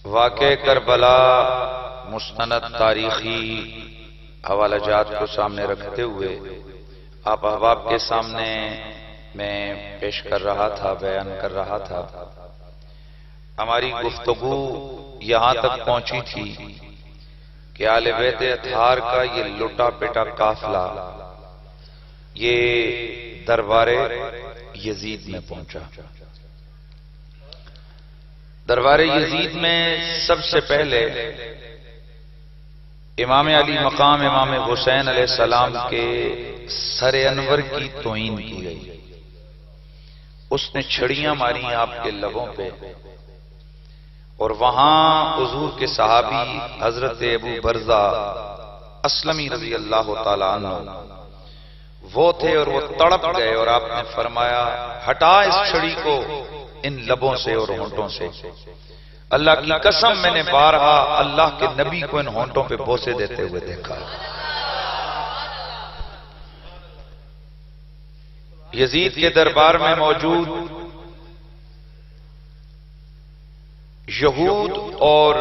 واقع کربلا مستند تاریخی حوالہ جات کو سامنے رکھتے ہوئے آپ احباب کے سامنے میں پیش کر رہا تھا، بیان کر رہا تھا۔ ہماری گفتگو یہاں تک پہنچی تھی کہ آل بیت اطہار کا یہ لٹا پٹا قافلہ یہ دربار یزید میں پہنچا۔ دربار یزید میں سب سے پہلے امام علی مقام امام حسین علیہ السلام کے سر انور کی توہین کی گئی۔ اس نے چھڑیاں ماری آپ کے لبوں پہ، اور وہاں حضور کے صحابی حضرت ابو برزہ اسلمی رضی اللہ تعالی عنہ وہ تھے، اور وہ تڑپ گئے، اور آپ نے فرمایا ہٹا اس چھڑی کو ان لبوں سے اور ہونٹوں سے۔ اللہ کی قسم میں نے بارہا اللہ کے نبی کو ان ہونٹوں پہ بوسے دیتے ہوئے دیکھا۔ یزید کے دربار میں موجود یہود اور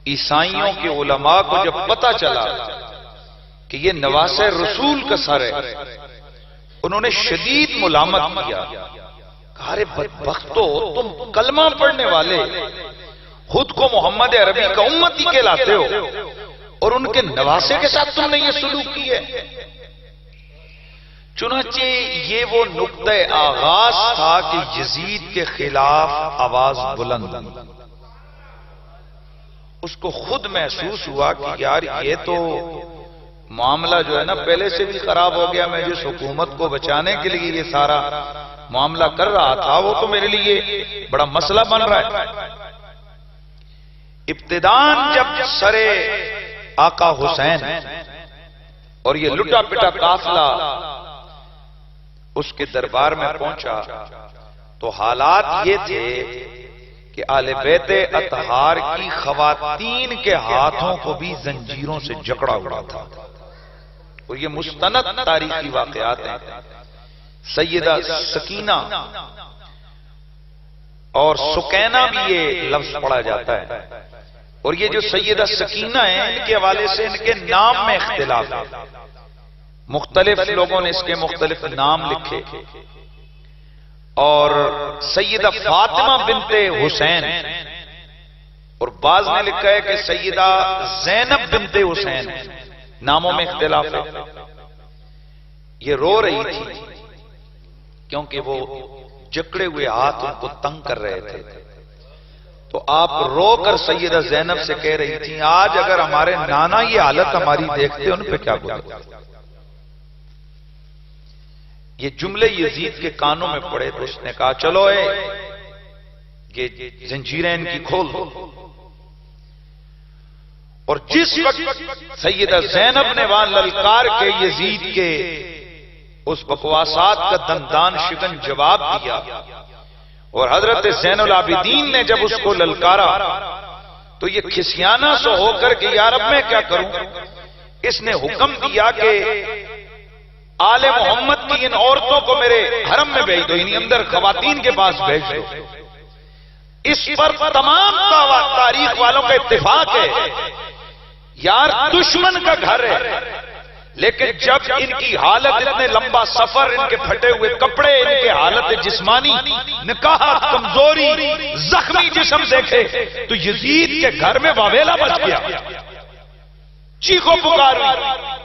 عیسائیوں کے علماء کو جب پتہ چلا کہ یہ نواسہ رسول کا سر ہے، انہوں نے شدید ملامت کیا۔ ارے بدبختو، تم کلمہ پڑھنے والے خود کو محمد عربی کا امتی کہلاتے ہو، اور ان کے نواسے کے ساتھ تم نے یہ سلوک کی ہے۔ چنانچہ یہ وہ نقطہ آغاز تھا کہ یزید کے خلاف آواز بلند، اس کو خود محسوس ہوا کہ یار یہ تو معاملہ جو ہے نا پہلے سے بھی خراب ہو گیا۔ میں جس حکومت کو بچانے کے لیے یہ سارا معاملہ کر رہا تھا وہ تو میرے لیے بڑا مسئلہ بن رہا ہے۔ ابتداءً جب سر آقا حسین اور یہ لٹا پٹا قافلہ اس کے دربار میں پہنچا تو حالات یہ تھے کہ آل بیت اطہار کی خواتین کے ہاتھوں کو بھی زنجیروں سے جکڑا ہوا تھا، اور یہ مستند تاریخی واقعات ہیں۔ سیدہ سکینہ اور سکینہ بھی یہ لفظ پڑھا جاتا ہے، اور یہ جو سیدہ سکینہ ہیں ان کے حوالے سے ان کے نام میں اختلاف ہے، مختلف لوگوں نے اس کے مختلف نام لکھے، اور سیدہ فاطمہ بنت حسین، اور بعض نے لکھا ہے کہ سیدہ زینب بنت حسین، ناموں میں اختلاف ہے۔ یہ رو رہی تھی کیونکہ وہ جکڑے ہوئے ہاتھ ان کو تنگ کر رہے تھے، تو آپ رو کر سیدہ زینب سے کہہ رہی تھی آج اگر ہمارے نانا یہ حالت ہماری دیکھتے ان پہ کیا بولتے۔ یہ جملے یزید کے کانوں میں پڑے تو اس نے کہا چلو یہ زنجیریں ان کی کھول دو، اور جس وقت سیدہ زینب نے وہاں للکار کے یزید کے اس بکواسات کا دندان شکن جواب دیا، اور حضرت زین العابدین نے جب اس کو للکارا تو یہ کھسیانہ سو ہو کر کہ یار اب میں کیا کروں، اس نے حکم دیا کہ آل محمد کی ان عورتوں کو میرے حرم میں بھیج دو، انہی اندر خواتین کے پاس بھیج دو۔ اس پر تمام تاریخ والوں کا اتفاق ہے، یار دشمن کا گھر ہے، لیکن جب ان کی حالت اتنے لمبا سفر، ان کے پھٹے ہوئے کپڑے، ان کے حالت جسمانی نکاح کمزوری زخمی جسم دیکھے تو یزید کے گھر میں واویلا بچ گیا، چیخو پکار ہوئی۔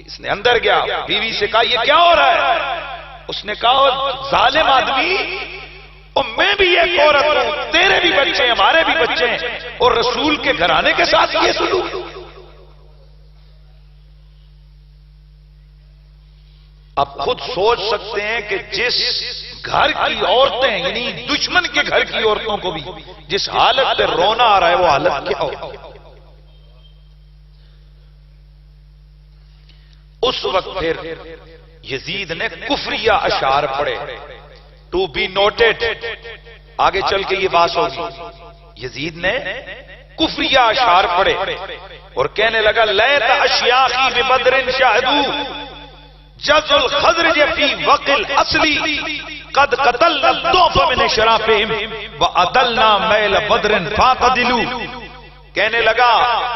اس نے اندر گیا، بیوی سے کہا یہ کیا ہو رہا ہے؟ اس نے کہا ظالم آدمی، اور میں بھی ایک عورت ہوں، تیرے بھی بچے ہیں ہمارے بھی بچے ہیں، اور رسول کے گھرانے کے ساتھ یہ سلوک۔ آپ خود سوچ سکتے ہیں کہ جس گھر کی عورتیں یعنی دشمن کے گھر کی عورتوں کو بھی جس حالت پہ رونا آ رہا ہے وہ حالت کیا ہو۔ اس وقت پھر یزید نے کفریہ اشعار پڑھے، ٹو بی نوٹڈ، آگے چل کے یہ بات ہوگی۔ یزید نے کفریہ اشعار پڑھے اور کہنے لگا لیت اشیاخی ببدر شاہدو، جز الخزرج فی وقل اصلی قد قتلنا الضعف من شرافہم وعدلنا میل بدر فاقدلو. کہنے لگا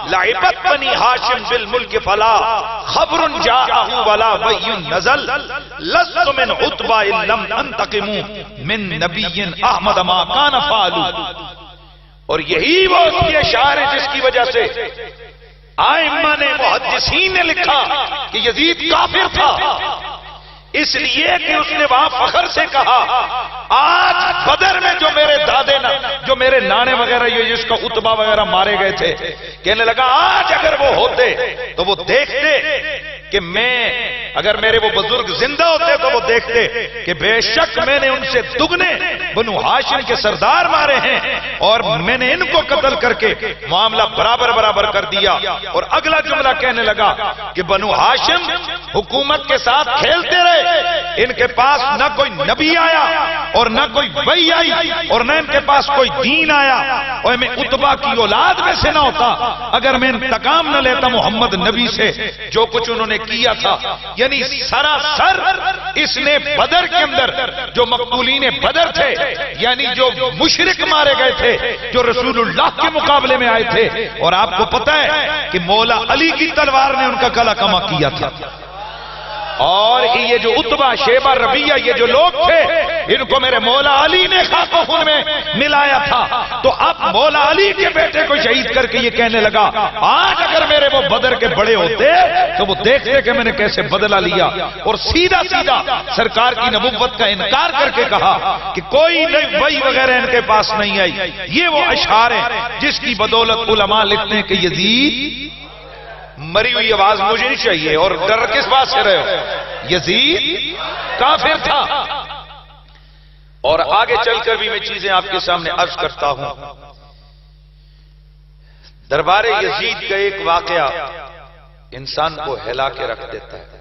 لعبت بنی ہاشم بالملک فلا خبر جاءہ ولا وحی نزل لست من عتبہ لم انتقم من نبی احمد ما کان فعلو. اور یہی وہ اس کے اشعار ہے جس کی وجہ سے آئمہ نے محدثین نے لکھا کہ یزید کافر تھا، اس لیے کہ اس نے وہاں فخر سے کہا آج بدر میں جو میرے دادے جو میرے نانے وغیرہ یہ جس کا عتبہ وغیرہ مارے گئے تھے، کہنے لگا آج اگر وہ ہوتے تو وہ دیکھتے کہ اگر میرے وہ بزرگ زندہ ہوتے تو وہ دیکھتے کہ بے شک میں نے ان سے دگنے بنو ہاشم کے سردار مارے ہیں اور میں نے ان کو قتل کر کے معاملہ برابر کر دیا. اور اگلا جملہ کہنے لگا کہ بنو ہاشم حکومت کے ساتھ کھیلتے رہے، ان کے پاس نہ کوئی نبی آیا اور نہ کوئی وحی آئی اور نہ ان کے پاس کوئی دین آیا، اور میں عتبہ کی اولاد میں سے نہ ہوتا اگر میں انتقام نہ لیتا محمد نبی سے جو کچھ انہوں نے کیا تھا. یعنی سراسر اس نے بدر کے اندر جو مقتولین بدر تھے، یعنی جو مشرک مارے گئے تھے، جو رسول اللہ کے مقابلے میں آئے تھے، اور آپ کو پتہ ہے کہ مولا علی کی تلوار نے ان کا کلا کما کیا تھا. اور یہ جو عتبہ شیبہ ربیہ یہ جو لوگ تھے ان کو میرے مولا علی نے خاک و خون میں ملایا تھا. تو اب مولا علی کے بیٹے کو شہید کر کے یہ کہنے لگا آج اگر میرے وہ بدر کے بڑے ہوتے تو وہ دیکھتے کہ میں نے کیسے بدلہ لیا. اور سیدھا سرکار کی نبوت کا انکار کر کے کہا کہ کوئی نہیں وحی وغیرہ ان کے پاس نہیں آئی. یہ وہ اشعار ہیں جس کی بدولت علماء لکھتے ہیں کہ یزید مری ہوئی آواز مجھے نہیں چاہیے اور ڈر کس بات سے رہے ہو، یزید کافر تھا. اور آگے چل کر بھی میں چیزیں آپ کے سامنے عرض کرتا ہوں. دربار یزید کا ایک واقعہ انسان کو ہلا کے رکھ دیتا ہے،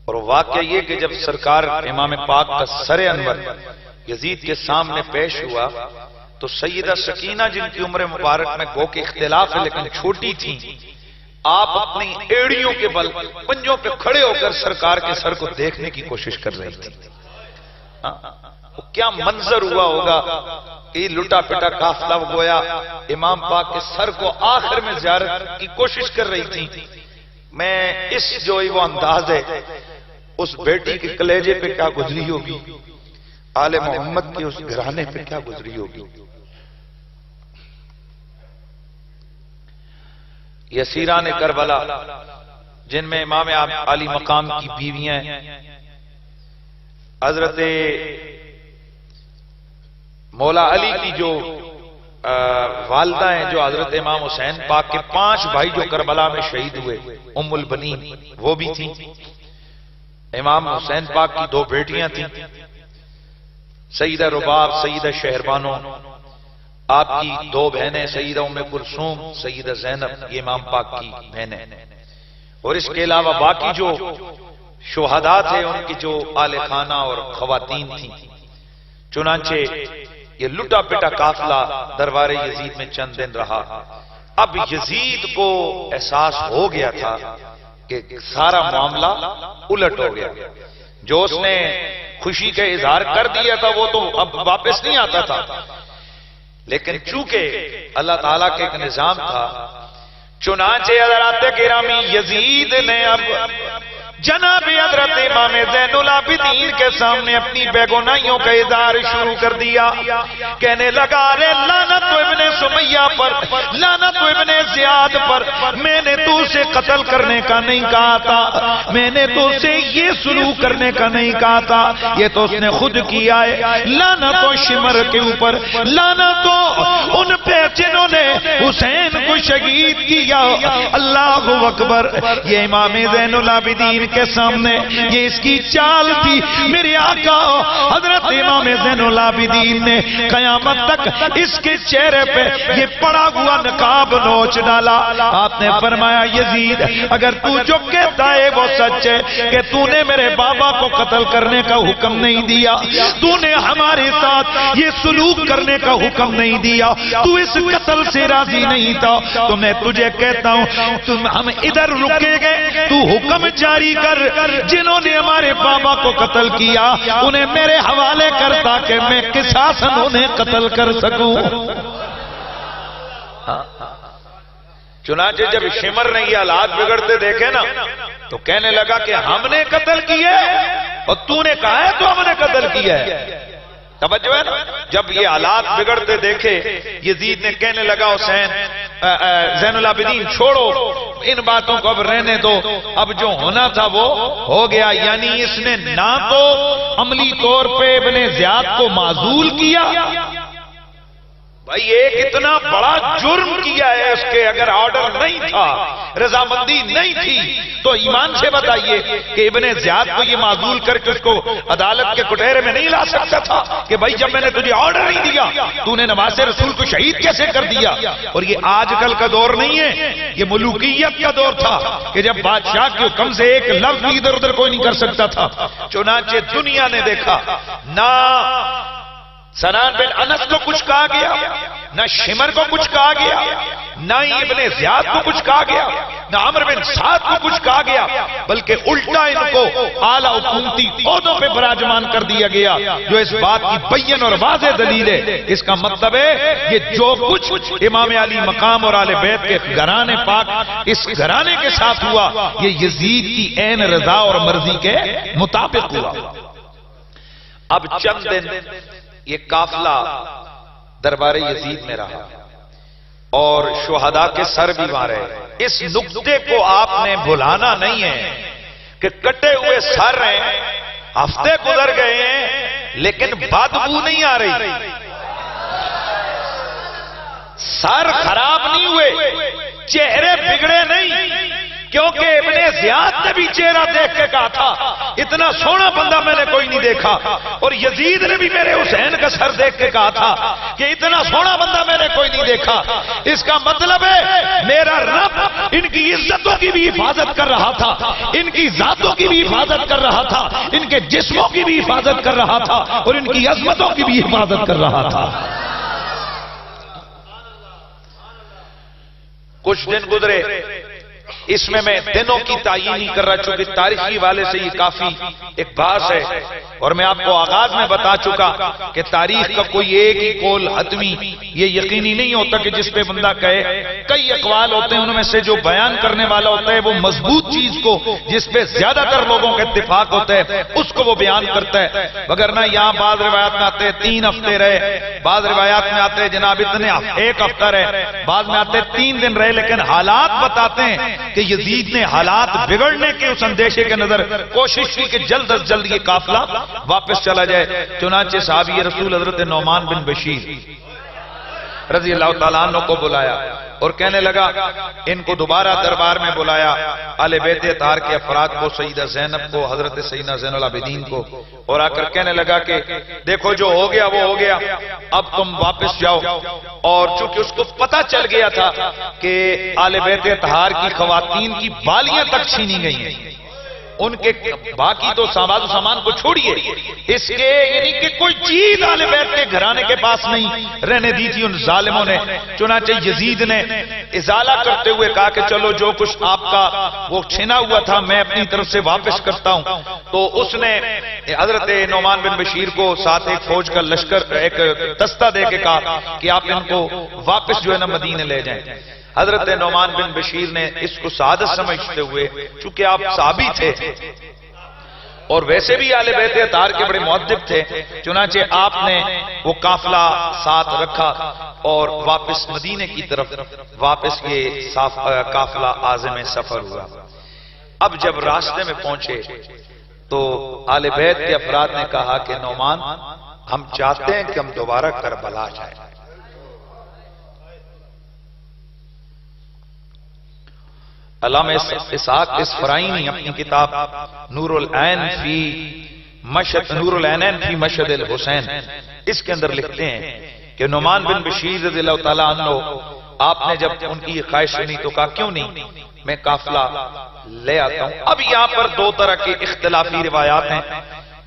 اور واقعہ یہ کہ جب سرکار امام پاک کا سر انور یزید کے سامنے پیش ہوا تو سیدہ سکینہ جن کی عمر مبارک میں گو کے اختلاف ہے لیکن چھوٹی تھی، آپ اپنی ایڑیوں کے بل پنجوں پہ کھڑے ہو کر سرکار کے سر کو دیکھنے کی کوشش کر رہی تھی. کیا منظر ہوا ہوگا کہ لٹا پٹا قافلہ گویا امام پاک کے سر کو آخر میں زیارت کی کوشش کر رہی تھی. میں اس جو وہ انداز ہے اس بیٹی کے کلیجے پہ کیا گزری ہوگی، آل محمد کے اس گھرانے پہ کیا گزری ہوگی. یسیران کربلا جن میں امام علی مقام کی بیویاں حضرت مولا علی کی جو والدہ ہیں جو حضرت امام حسین پاک کے 5 بھائی جو کربلا میں شہید ہوئے، ام البنین وہ بھی تھیں. امام حسین پاک کی 2 بیٹیاں تھیں، سیدہ رباب، سیدہ شہربانو. آپ کی 2 بہنیں سیدہ ام کلثوم، سیدہ زینب، یہ امام پاک کی بہنیں. اور اس کے علاوہ باقی جو شہداء تھے ان کی جو آل خانہ اور خواتین تھیں. چنانچہ یہ لٹا پٹا قافلہ دربار یزید میں چند دن رہا. اب یزید کو احساس ہو گیا تھا کہ سارا معاملہ الٹ ہو گیا. جو اس نے خوشی کا اظہار کر دیا تھا وہ تو اب واپس نہیں آتا تھا، لیکن چونکہ اللہ تعالیٰ کے ایک نظام تھا، چنانچہ حضرات گرامی یزید نے اب جناب حضرت امام زین العابدین کے سامنے اپنی بیگنائیوں کا اظہار شروع کر دیا. کہنے لگا رے لعنت ابن سمیہ پر، لعنت ابن زیاد پر، میں نے تو اسے قتل کرنے کا نہیں کہا تھا، میں نے تو اسے یہ سلوک کرنے کا نہیں کہا تھا، یہ تو اس نے خود کیا ہے. لعنت و شمر کے اوپر، لعنت ان پہ جنہوں نے حسین کو شہید کیا. اللہ اکبر. یہ امام زین العابدین کے سامنے یہ اس کی چال تھی. میرے آقا حضرت امام زین العابدین نے قیامت تک اس کے چہرے پہ یہ پڑا ہوا نقاب نوچ ڈالا. آپ نے فرمایا یزید اگر تو جو کہتا ہے وہ سچ ہے کہ تو نے میرے بابا کو قتل کرنے کا حکم نہیں دیا، تو نے ہمارے ساتھ یہ سلوک کرنے کا حکم نہیں دیا، تو اس قتل سے راضی نہیں تھا، تو میں تجھے کہتا ہوں ہم ادھر رکے گئے، تو حکم جاری کر جنہوں نے ہمارے بابا کو قتل کیا انہیں میرے حوالے کر تاکہ میں قصاصاً انہیں قتل کر سکوں۔ چنانچہ جب شمر نے یہ حالات بگڑتے دیکھے نا تو کہنے لگا کہ ہم نے قتل کیا اور تو نے کہا ہے تو ہم نے قتل کیا ہے۔ توجہ ہے نا؟ جب یہ حالات بگڑتے دیکھے یزید نے کہنے لگا حسین زین العابدین چھوڑو ان باتوں کو، اب رہنے دو، اب جو ہونا تھا وہ ہو گیا۔ یعنی اس نے نہ تو عملی طور پہ ابن زیاد کو معزول کیا، بھائی ایک اتنا بڑا جرم کیا ہے اس کے، اگر آرڈر نہیں تھا، رضامندی نہیں تھی تو ایمان سے بتائیے کہ ابن زیاد کو یہ معزول کر کے اس کو عدالت کے کٹہرے میں نہیں لا سکتا تھا کہ بھائی جب میں نے تجھے آرڈر نہیں دیا تو نے نواز رسول کو شہید کیسے کر دیا؟ اور یہ آج کل کا دور نہیں ہے، یہ ملوکیت کا دور تھا کہ جب بادشاہ کے حکم سے ایک لفظ ادھر ادھر کوئی نہیں کر سکتا تھا۔ چنانچہ دنیا نے دیکھا نہ سنان بن انس کو کچھ کہا گیا، نہ شمر کو کچھ کہا گیا، نہ ہی ابن زیاد کو کچھ کہا گیا، نہ عمر بن سعد کو کچھ کہا گیا، بلکہ الٹا ان کو اعلیٰ حکومتی عہدوں پہ براجمان کر دیا گیا، جو اس بات کی بین اور واضح دلیل ہے۔ اس کا مطلب ہے یہ جو کچھ امام علی مقام اور آل بیت کے گھرانے پاک اس گھرانے کے ساتھ ہوا یہ یزید کی عین رضا اور مرضی کے مطابق ہوا۔ اب چند دن یہ قافلہ دربار یزید میں رہا اور شہداء کے سر بھی مارے۔ اس نقطے کو آپ نے بھلانا نہیں ہے کہ کٹے ہوئے سر ہیں، ہفتے گزر گئے ہیں لیکن بدبو نہیں آ رہی، سر خراب نہیں ہوئے، چہرے بگڑے نہیں، کیونکہ ابن زیاد نے بھی چہرہ دیکھ کے کہا تھا اتنا سونا بندہ میں نے کوئی نہیں دیکھا، اور یزید نے بھی میرے حسین کا سر دیکھ کے کہا تھا کہ اتنا سونا بندہ میں نے کوئی نہیں دیکھا۔ اس کا مطلب ہے میرا رب ان کی عزتوں کی بھی حفاظت کر رہا تھا، ان کی ذاتوں کی بھی حفاظت کر رہا تھا، ان کے جسموں کی بھی حفاظت کر رہا تھا اور ان کی عظمتوں کی بھی حفاظت کر رہا تھا۔ کچھ دن گزرے، اس میں دنوں کی تعیین نہیں کر رہا چونکہ تاریخی والے سے یہ کافی ایک بحث ہے، اور میں آپ کو آغاز میں بتا چکا کہ تاریخ کا کوئی ایک ہی قول حتمی یہ یقینی نہیں ہوتا کہ جس پہ بندہ کہے، کئی اقوال ہوتے ہیں، ان میں سے جو بیان کرنے والا ہوتا ہے وہ مضبوط چیز کو جس پہ زیادہ تر لوگوں کا اتفاق ہوتا ہے اس کو وہ بیان کرتا ہے، وگرنہ یہاں بعض روایات میں آتے ہیں 3 ہفتے رہے، بعض روایات میں آتے ہیں جناب اتنے 1 ہفتہ رہے، بعض میں آتے ہیں 3 دن رہے، لیکن حالات بتاتے ہیں کہ یزید نے حالات بگڑنے کے اس اندیشے کے نظر کوشش کی کہ جلد از جلد یہ قافلہ واپس چلا جائے۔ چنانچہ صحابی رسول حضرت نعمان بن بشیر رضی اللہ تعالیٰ عنہ کو بلایا اور کہنے لگا، ان کو دوبارہ دربار میں بلایا، آل بیت اطہار کے افراد کو، سیدہ زینب کو، حضرت سیدنا زین العابدین کو، اور آ کر کہنے لگا کہ دیکھو جو ہو گیا وہ ہو گیا، اب تم واپس جاؤ۔ اور چونکہ اس کو پتہ چل گیا تھا کہ آل بیت اطہار کی خواتین کی بالیاں تک چھینی گئی ہیں، ان کے باقی تو سامان و سامان کو چھوڑیے، اس کے یعنی کہ کوئی چیز آل بیت کے گھرانے کے پاس نہیں رہنے دی تھی ان ظالموں نے۔ چنانچہ یزید نے ازالہ کرتے ہوئے کہا کہ چلو جو کچھ آپ کا وہ چھنا ہوا تھا میں اپنی طرف سے واپس کرتا ہوں۔ تو اس نے حضرت نعمان بن بشیر کو ساتھ ایک فوج کا لشکر ایک دستہ دے کے کہا کہ آپ ان کو واپس جو ہے نا مدینے لے جائیں۔ حضرت نعمان بن بشیر نے اس کو سعادت سمجھتے ہوئے، چونکہ آپ صحابی تھے اور ویسے بھی آل بیت اطہار کے بڑے مؤدب تھے، چنانچہ آپ نے وہ قافلہ ساتھ رکھا اور واپس مدینے کی طرف واپس یہ قافلہ عازم سفر ہوا۔ اب جب راستے میں پہنچے تو آل بیت کے افراد نے کہا کہ نعمان ہم چاہتے ہیں کہ ہم دوبارہ کربلا جائیں۔ علامہ اسحاق اصفرائینی اپنی کتاب نور العین فی مشہد الحسین اس کے اندر لکھتے ہیں کہ نعمان بن بشیر رضی اللہ تعالیٰ عنہ آپ نے جب ان کی خواہش سنی تو کہا کیوں نہیں میں قافلہ لے آتا ہوں۔ اب یہاں پر 2 طرح کی اختلافی روایات ہیں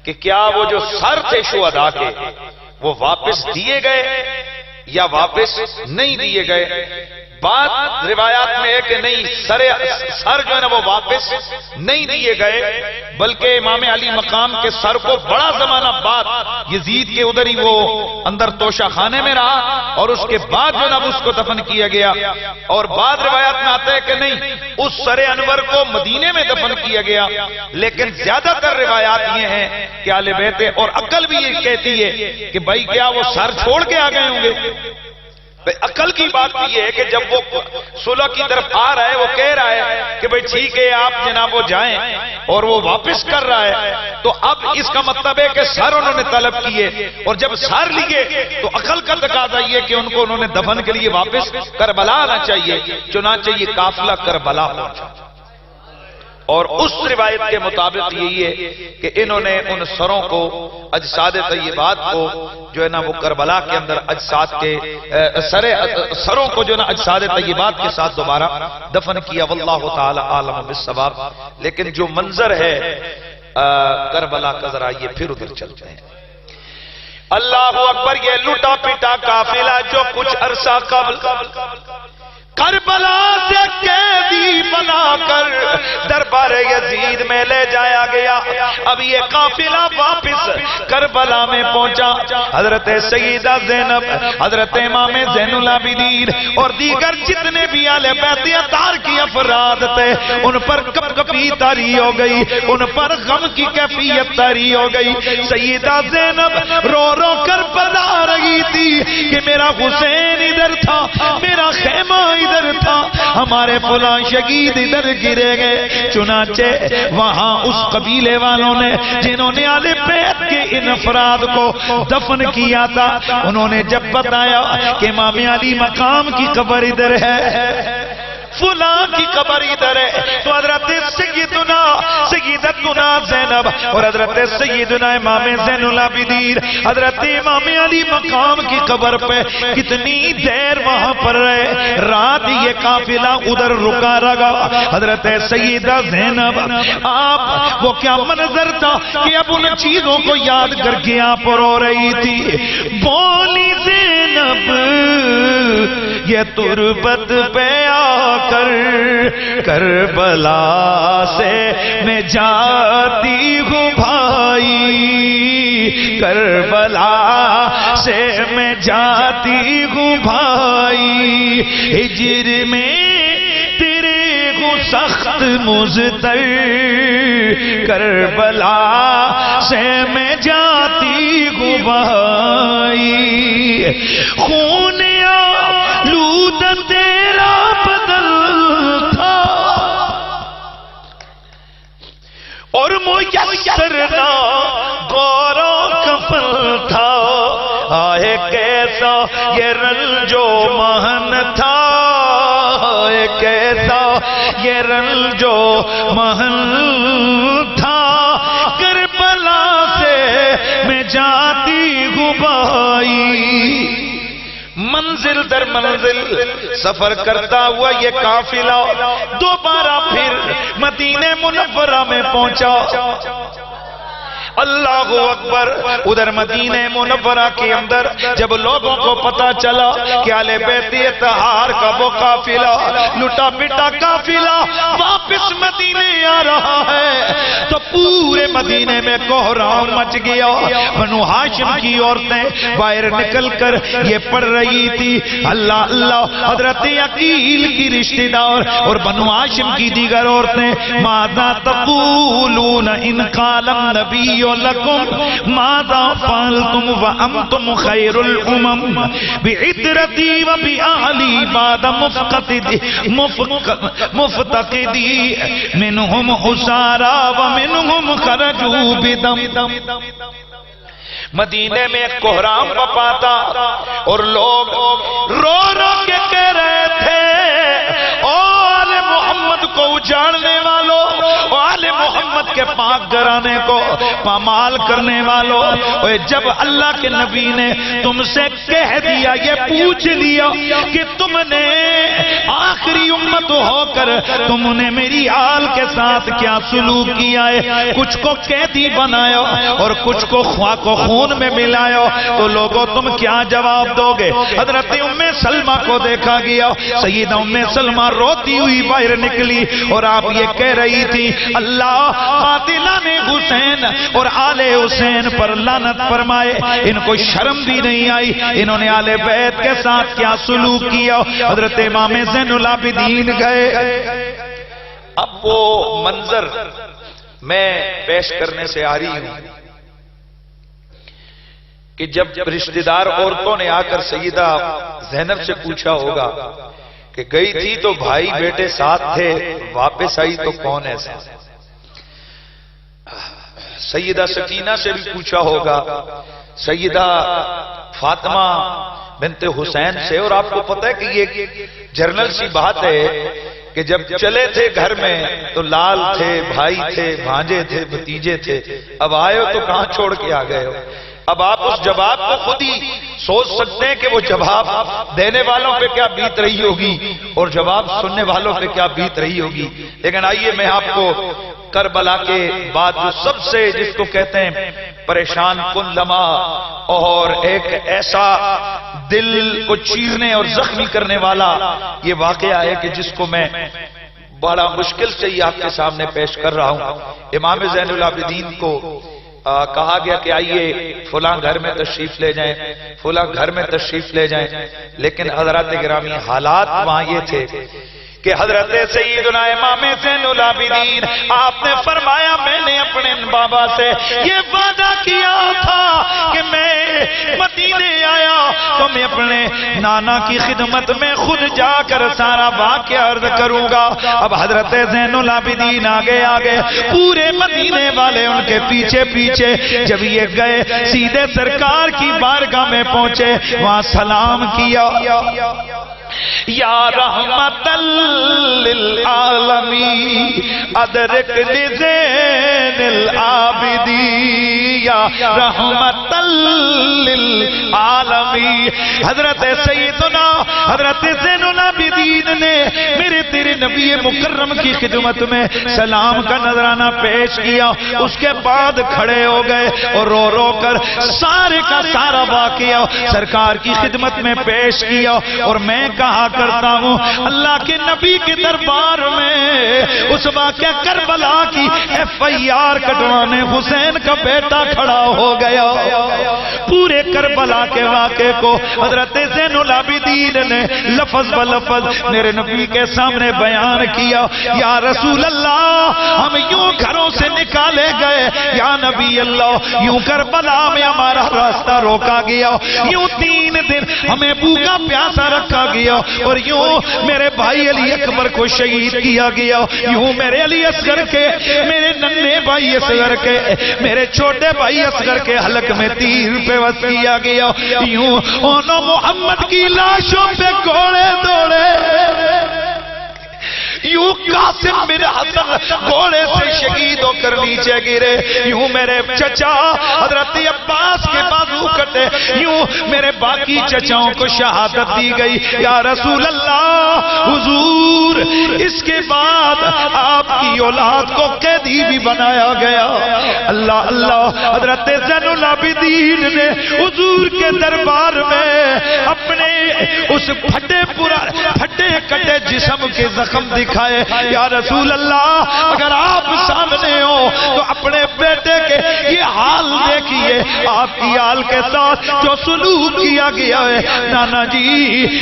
کہ کیا وہ جو سر تھے شہداء کے وہ واپس دیے گئے یا واپس نہیں دیے گئے۔ بعض روایات میں ہے کہ نہیں، سر جو ہے نا وہ واپس نہیں دیے گئے، بلکہ امام علی مقام کے سر کو بڑا زمانہ بعد یزید کے ادھر ہی وہ اندر توشہ خانے میں رہا، اور اس کے بعد جو ہے نا اس کو دفن کیا گیا۔ اور بعض روایات میں آتا ہے کہ نہیں، اس سر انور کو مدینے میں دفن کیا گیا، لیکن زیادہ تر روایات یہ ہیں کہ اہل بیت، اور عقل بھی یہ کہتی ہے کہ بھائی کیا وہ سر چھوڑ کے آ گئے ہوں گے؟ عقل کی بات یہ ہے کہ جب وہ صلح کی طرف آ رہا ہے، وہ کہہ رہا ہے کہ بھئی ٹھیک ہے آپ جناب وہ جائیں، اور وہ واپس کر رہا ہے، تو اب اس کا مطلب ہے کہ سر انہوں نے طلب کیے، اور جب سر لیے تو عقل کا تقاضا یہ کہ ان کو انہوں نے دفن کے لیے واپس کربلا آنا چاہیے، چنانچہ یہ قافلہ کربلا پہنچا۔ اور اس روایت کے مطابق یہی ہے کہ انہوں نے ان سروں کو، اجساد طیبات کو جو ہے نا وہ کربلا کے اندر اجساد کے سروں کو جو ہے نا اجساد طیبات کے ساتھ دوبارہ دفن کیا۔ واللہ تعالی عالم بالصواب۔ لیکن جو منظر ہے کربلا کا، ذرا یہ پھر ادھر چلتے ہیں۔ اللہ اکبر، یہ لٹا پٹا قافلہ جو کچھ عرصہ قبل کربلا سے قیدی بنا کر دربار یزید میں لے جایا گیا، اب یہ قافلہ واپس کربلا میں پہنچا۔ حضرت سیدہ زینب، حضرت امام زین العابدین اور دیگر جتنے بھی اہل بیت اطہار کی افراد تھے، ان پر کپ کپی طاری ہو گئی، ان پر غم کی کیفیت طاری ہو گئی۔ سیدہ زینب رو رو کر بتا رہی تھی کہ میرا حسین ادھر تھا، میرا خیمہ ادھر تھا، ہمارے فلاں شہید ادھر گرے گئے۔ چنانچہ وہاں اس قبیلے والوں نے جنہوں نے اہل بیت کے ان افراد کو دفن کیا تھا، انہوں نے جب بتایا کہ امام علی مقام کی قبر ادھر ہے، فلاں کی قبر ادھر ہے، تو حضرت سیدتنا زینب اور حضرت سیدنا امام زین العابدین حضرت امام علی مقام کی قبر پہ کتنی دیر وہاں پر رہے، رات یہ قافلہ ادھر رکا رہا۔ حضرت سیدہ زینب، آپ وہ کیا منظر تھا کہ اب ان چیزوں کو یاد کر کے آپ رو رہی تھی۔ بولی زینب یہ تربت پہ آ کر کربلا سے میں جاتی ہوں بھائی، کربلا سے میں جاتی ہوں بھائی، ہجر میں تیرے کو سخت مضطر، کربلا سے میں جاتی ہوں بھائی، خون آلود تیرا بدل تھا اور میسر نہ غور و کفن تھا، آئے کیسا یہ رنج و محن تھا، آئے کیسا یہ رنج و محن تھا، کربلا سے میں جاتی ہوں بھائی۔ منزل در منزل سفر کرتا ہوا یہ قافلہ دوبارہ پھر مدینہ منورہ میں پہنچا۔ اللہ اکبر، ادھر مدینہ منورہ کے اندر جب لوگوں کو پتا چلا کہ اہل بیت اطہار کا وہ قافلہ، لٹا پٹا قافلہ واپس مدینے آ رہا ہے، تو پورے مدینے میں کوہرام مچ گیا۔ بنو ہاشم کی عورتیں باہر نکل کر یہ پڑھ رہی تھی، اللہ اللہ، حضرت عقیل کی رشتہ دار اور بنو ہاشم کی دیگر عورتیں، ماذا تقولون ان قال النبی لکم ماذا فعلتم وانتم خیر الامم بعطرتی وبأہلی بعد مفتقدی منہم حسارا ومنہم خرجوا بدم۔ مدینے میں کوہرام پپاتا اور لوگ رو رو کے کہہ رہے تھے، او آل محمد کو اجاڑنے والوں، آل محمد امت کے پاک گھرانے کو پامال کرنے والوں، جب اللہ کے نبی نے تم سے کہہ دیا، یہ پوچھ لیا کہ تم نے آخری امت ہو کر تم نے میری آل کے ساتھ کیا سلوک کیا ہے، کچھ کو قیدی بنایا اور کچھ کو خواہ کو خون میں ملایا، تو لوگوں تم کیا جواب دو گے؟ حضرت ام سلمہ کو دیکھا گیا، سیدہ ام سلمہ روتی ہوئی باہر نکلی اور آپ یہ کہہ رہی تھی، اللہ قاتلان حسین اور آل حسین پر لعنت فرمائے، ان کو شرم بھی نہیں آئی، انہوں نے آل بیت کے ساتھ کیا سلوک کیا۔ حضرت امام زین العابدین گئے۔ اب وہ منظر میں پیش کرنے سے آ رہی ہوں کہ جب رشتہ دار عورتوں نے آ کر سیدہ زینب سے پوچھا ہوگا کہ گئی تھی تو بھائی بیٹے ساتھ تھے، واپس آئی تو کون ایسا؟ سیدہ سکینہ سے بھی پوچھا ہوگا، سیدہ فاطمہ بنت حسین سے، اور آپ کو پتہ ہے کہ یہ جرنل سی بات ہے کہ جب چلے تھے گھر میں تو لال تھے، بھائی تھے، بھانجے تھے، بھتیجے تھے، اب آئے ہو تو کہاں چھوڑ کے آ گئے ہو؟ اب آپ اس جواب کو خود ہی سوچ سکتے ہیں کہ وہ جواب دینے والوں پہ کیا بیت رہی ہوگی اور جواب سننے والوں پہ کیا بیت رہی ہوگی۔ لیکن آئیے میں آپ کو کربلا کے بعد جو سب سے جس کو کہتے ہیں پریشان کن لمحہ اور ایک ایسا دل کو چیرنے اور زخمی کرنے والا یہ واقعہ ہے کہ جس کو میں بڑا مشکل سے ہی آپ کے سامنے پیش کر رہا ہوں۔ امام زین العابدین کو کہا گیا کہ آئیے فلاں گھر میں تشریف لے جائیں، فلاں گھر میں تشریف لے جائیں، لیکن حضرات گرامی حالات وہاں یہ تھے کہ حضرت سیدنا امام زین العابدین آپ نے فرمایا، میں نے اپنے بابا سے یہ وعدہ کیا تھا کہ میں مدینے آیا تو میں اپنے نانا کی خدمت میں خود جا کر سارا واقعہ عرض کروں گا۔ اب حضرت زین العابدین آگے آگے، پورے مدینے والے ان کے پیچھے پیچھے، جب یہ گئے سیدھے سرکار کی بارگاہ میں پہنچے، وہاں سلام کیا، یا رحمت للعالمین ادرک لزین العابدین، یا رحمت للعالمین۔ حضرت سیدنا حضرت زین العابدین نے میرے تیرے نبی مکرم کی خدمت میں سلام کا نذرانہ پیش کیا، اس کے بعد کھڑے ہو گئے اور رو رو کر سارے کا سارا واقعہ سرکار کی خدمت میں پیش کیا۔ اور میں کہا کرتا ہوں اللہ کے نبی کے دربار میں اس واقعہ کربلا کی FIR کٹوانے حسین کا بیٹا کھڑا ہو گیا۔ پورے کربلا کے واقعے کو حضرت زین العابدین نے لفظ بلفظ میرے نبی کے سامنے بیان کیا۔ یا رسول اللہ، ہم یوں گھروں سے نکالے گئے، یا نبی اللہ یوں کربلا میں ہمارا راستہ روکا گیا، یوں 3 دن ہمیں بھوکا پیاسا رکھا گیا، اور یوں میرے بھائی علی اکبر کو شہید کیا گیا، یوں میرے علی اصغر کے، میرے ننھے بھائی اصغر کے، میرے چھوٹے بھائی اصغر کے حلق میں تیر پیوست کیا گیا، یوں انہوں محمد کی لاشوں پہ گھوڑے دوڑے، یوں قاسم بن حسن گھوڑے سے شہید ہو کر نیچے گرے، یوں میرے چچا حضرت عباس کے بازو کٹے، یوں میرے باقی چچاؤں کو شہادت دی گئی۔ یا رسول اللہ، حضور اس کے بعد آپ کی اولاد کو قیدی بھی بنایا گیا۔ اللہ اللہ، حضرت زین العابدین نے حضور کے دربار میں اپنے اس پھٹے کٹے جسم کے زخم دکھائے۔ یا رسول اللہ، اگر آپ سامنے ہو تو اپنے بیٹے کے یہ حال دیکھیے، آپ کی آل کے ساتھ جو سلوک کیا گیا ہے، نانا جی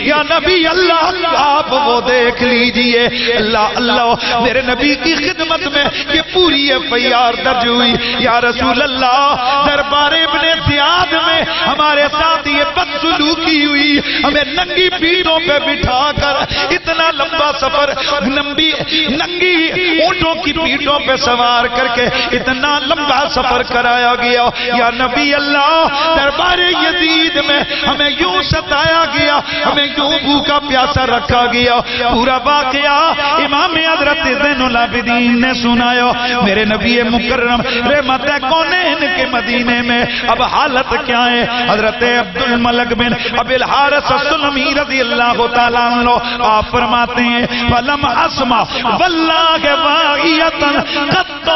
یا نبی اللہ آپ وہ دیکھ لیجئے۔ اللہ اللہ، میرے نبی کی خدمت میں یہ پوری FIR درج ہوئی۔ یا رسول اللہ، دربار ابن زیاد میں ہمارے ساتھ یہ بدسلوکی ہوئی، ہمیں ننگی پیروں پہ بٹھا کر اتنا لمبا سفر ننگی اونٹوں کی پیٹھوں پہ سوار کر کے اتنا لمبا سفر کرایا گیا. یا نبی اللہ دربار یزید میں ہمیں یوں ستایا گیا, ہمیں یوں بھوکا پیاسا رکھا گیا. پورا واقعہ امام حضرت زین العابدین نے سنایا. میرے نبی مکرم رحمت کونین کے مدینے میں اب حالت کیا ہے؟ حضرت عبد الملک بن ابی الحارث السلمی رضی اللہ تعالیٰ عنہ آپ فرماتے ہیں فلم اسمع واللہ واعیتا قط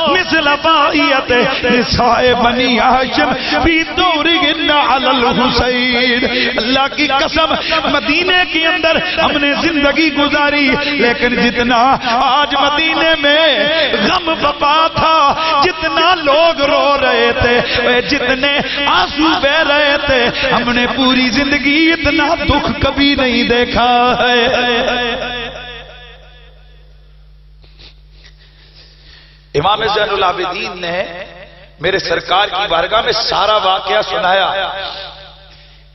مثل واعیت نساء بنی ہاشم فی دورہن علی الحسین. اللہ کی قسم مدینے کے اندر ہم نے زندگی گزاری, لیکن جتنا آج مدینے میں غم وبا تھا, جتنا لوگ رو رہے تھے, جتنے آنسو بہ رہے تھے, ہم نے پوری زندگی اتنا دکھ کبھی نہیں دیکھا ہے. امام زین العابدین نے میرے سرکار کی بارگاہ میں سارا واقعہ سنایا.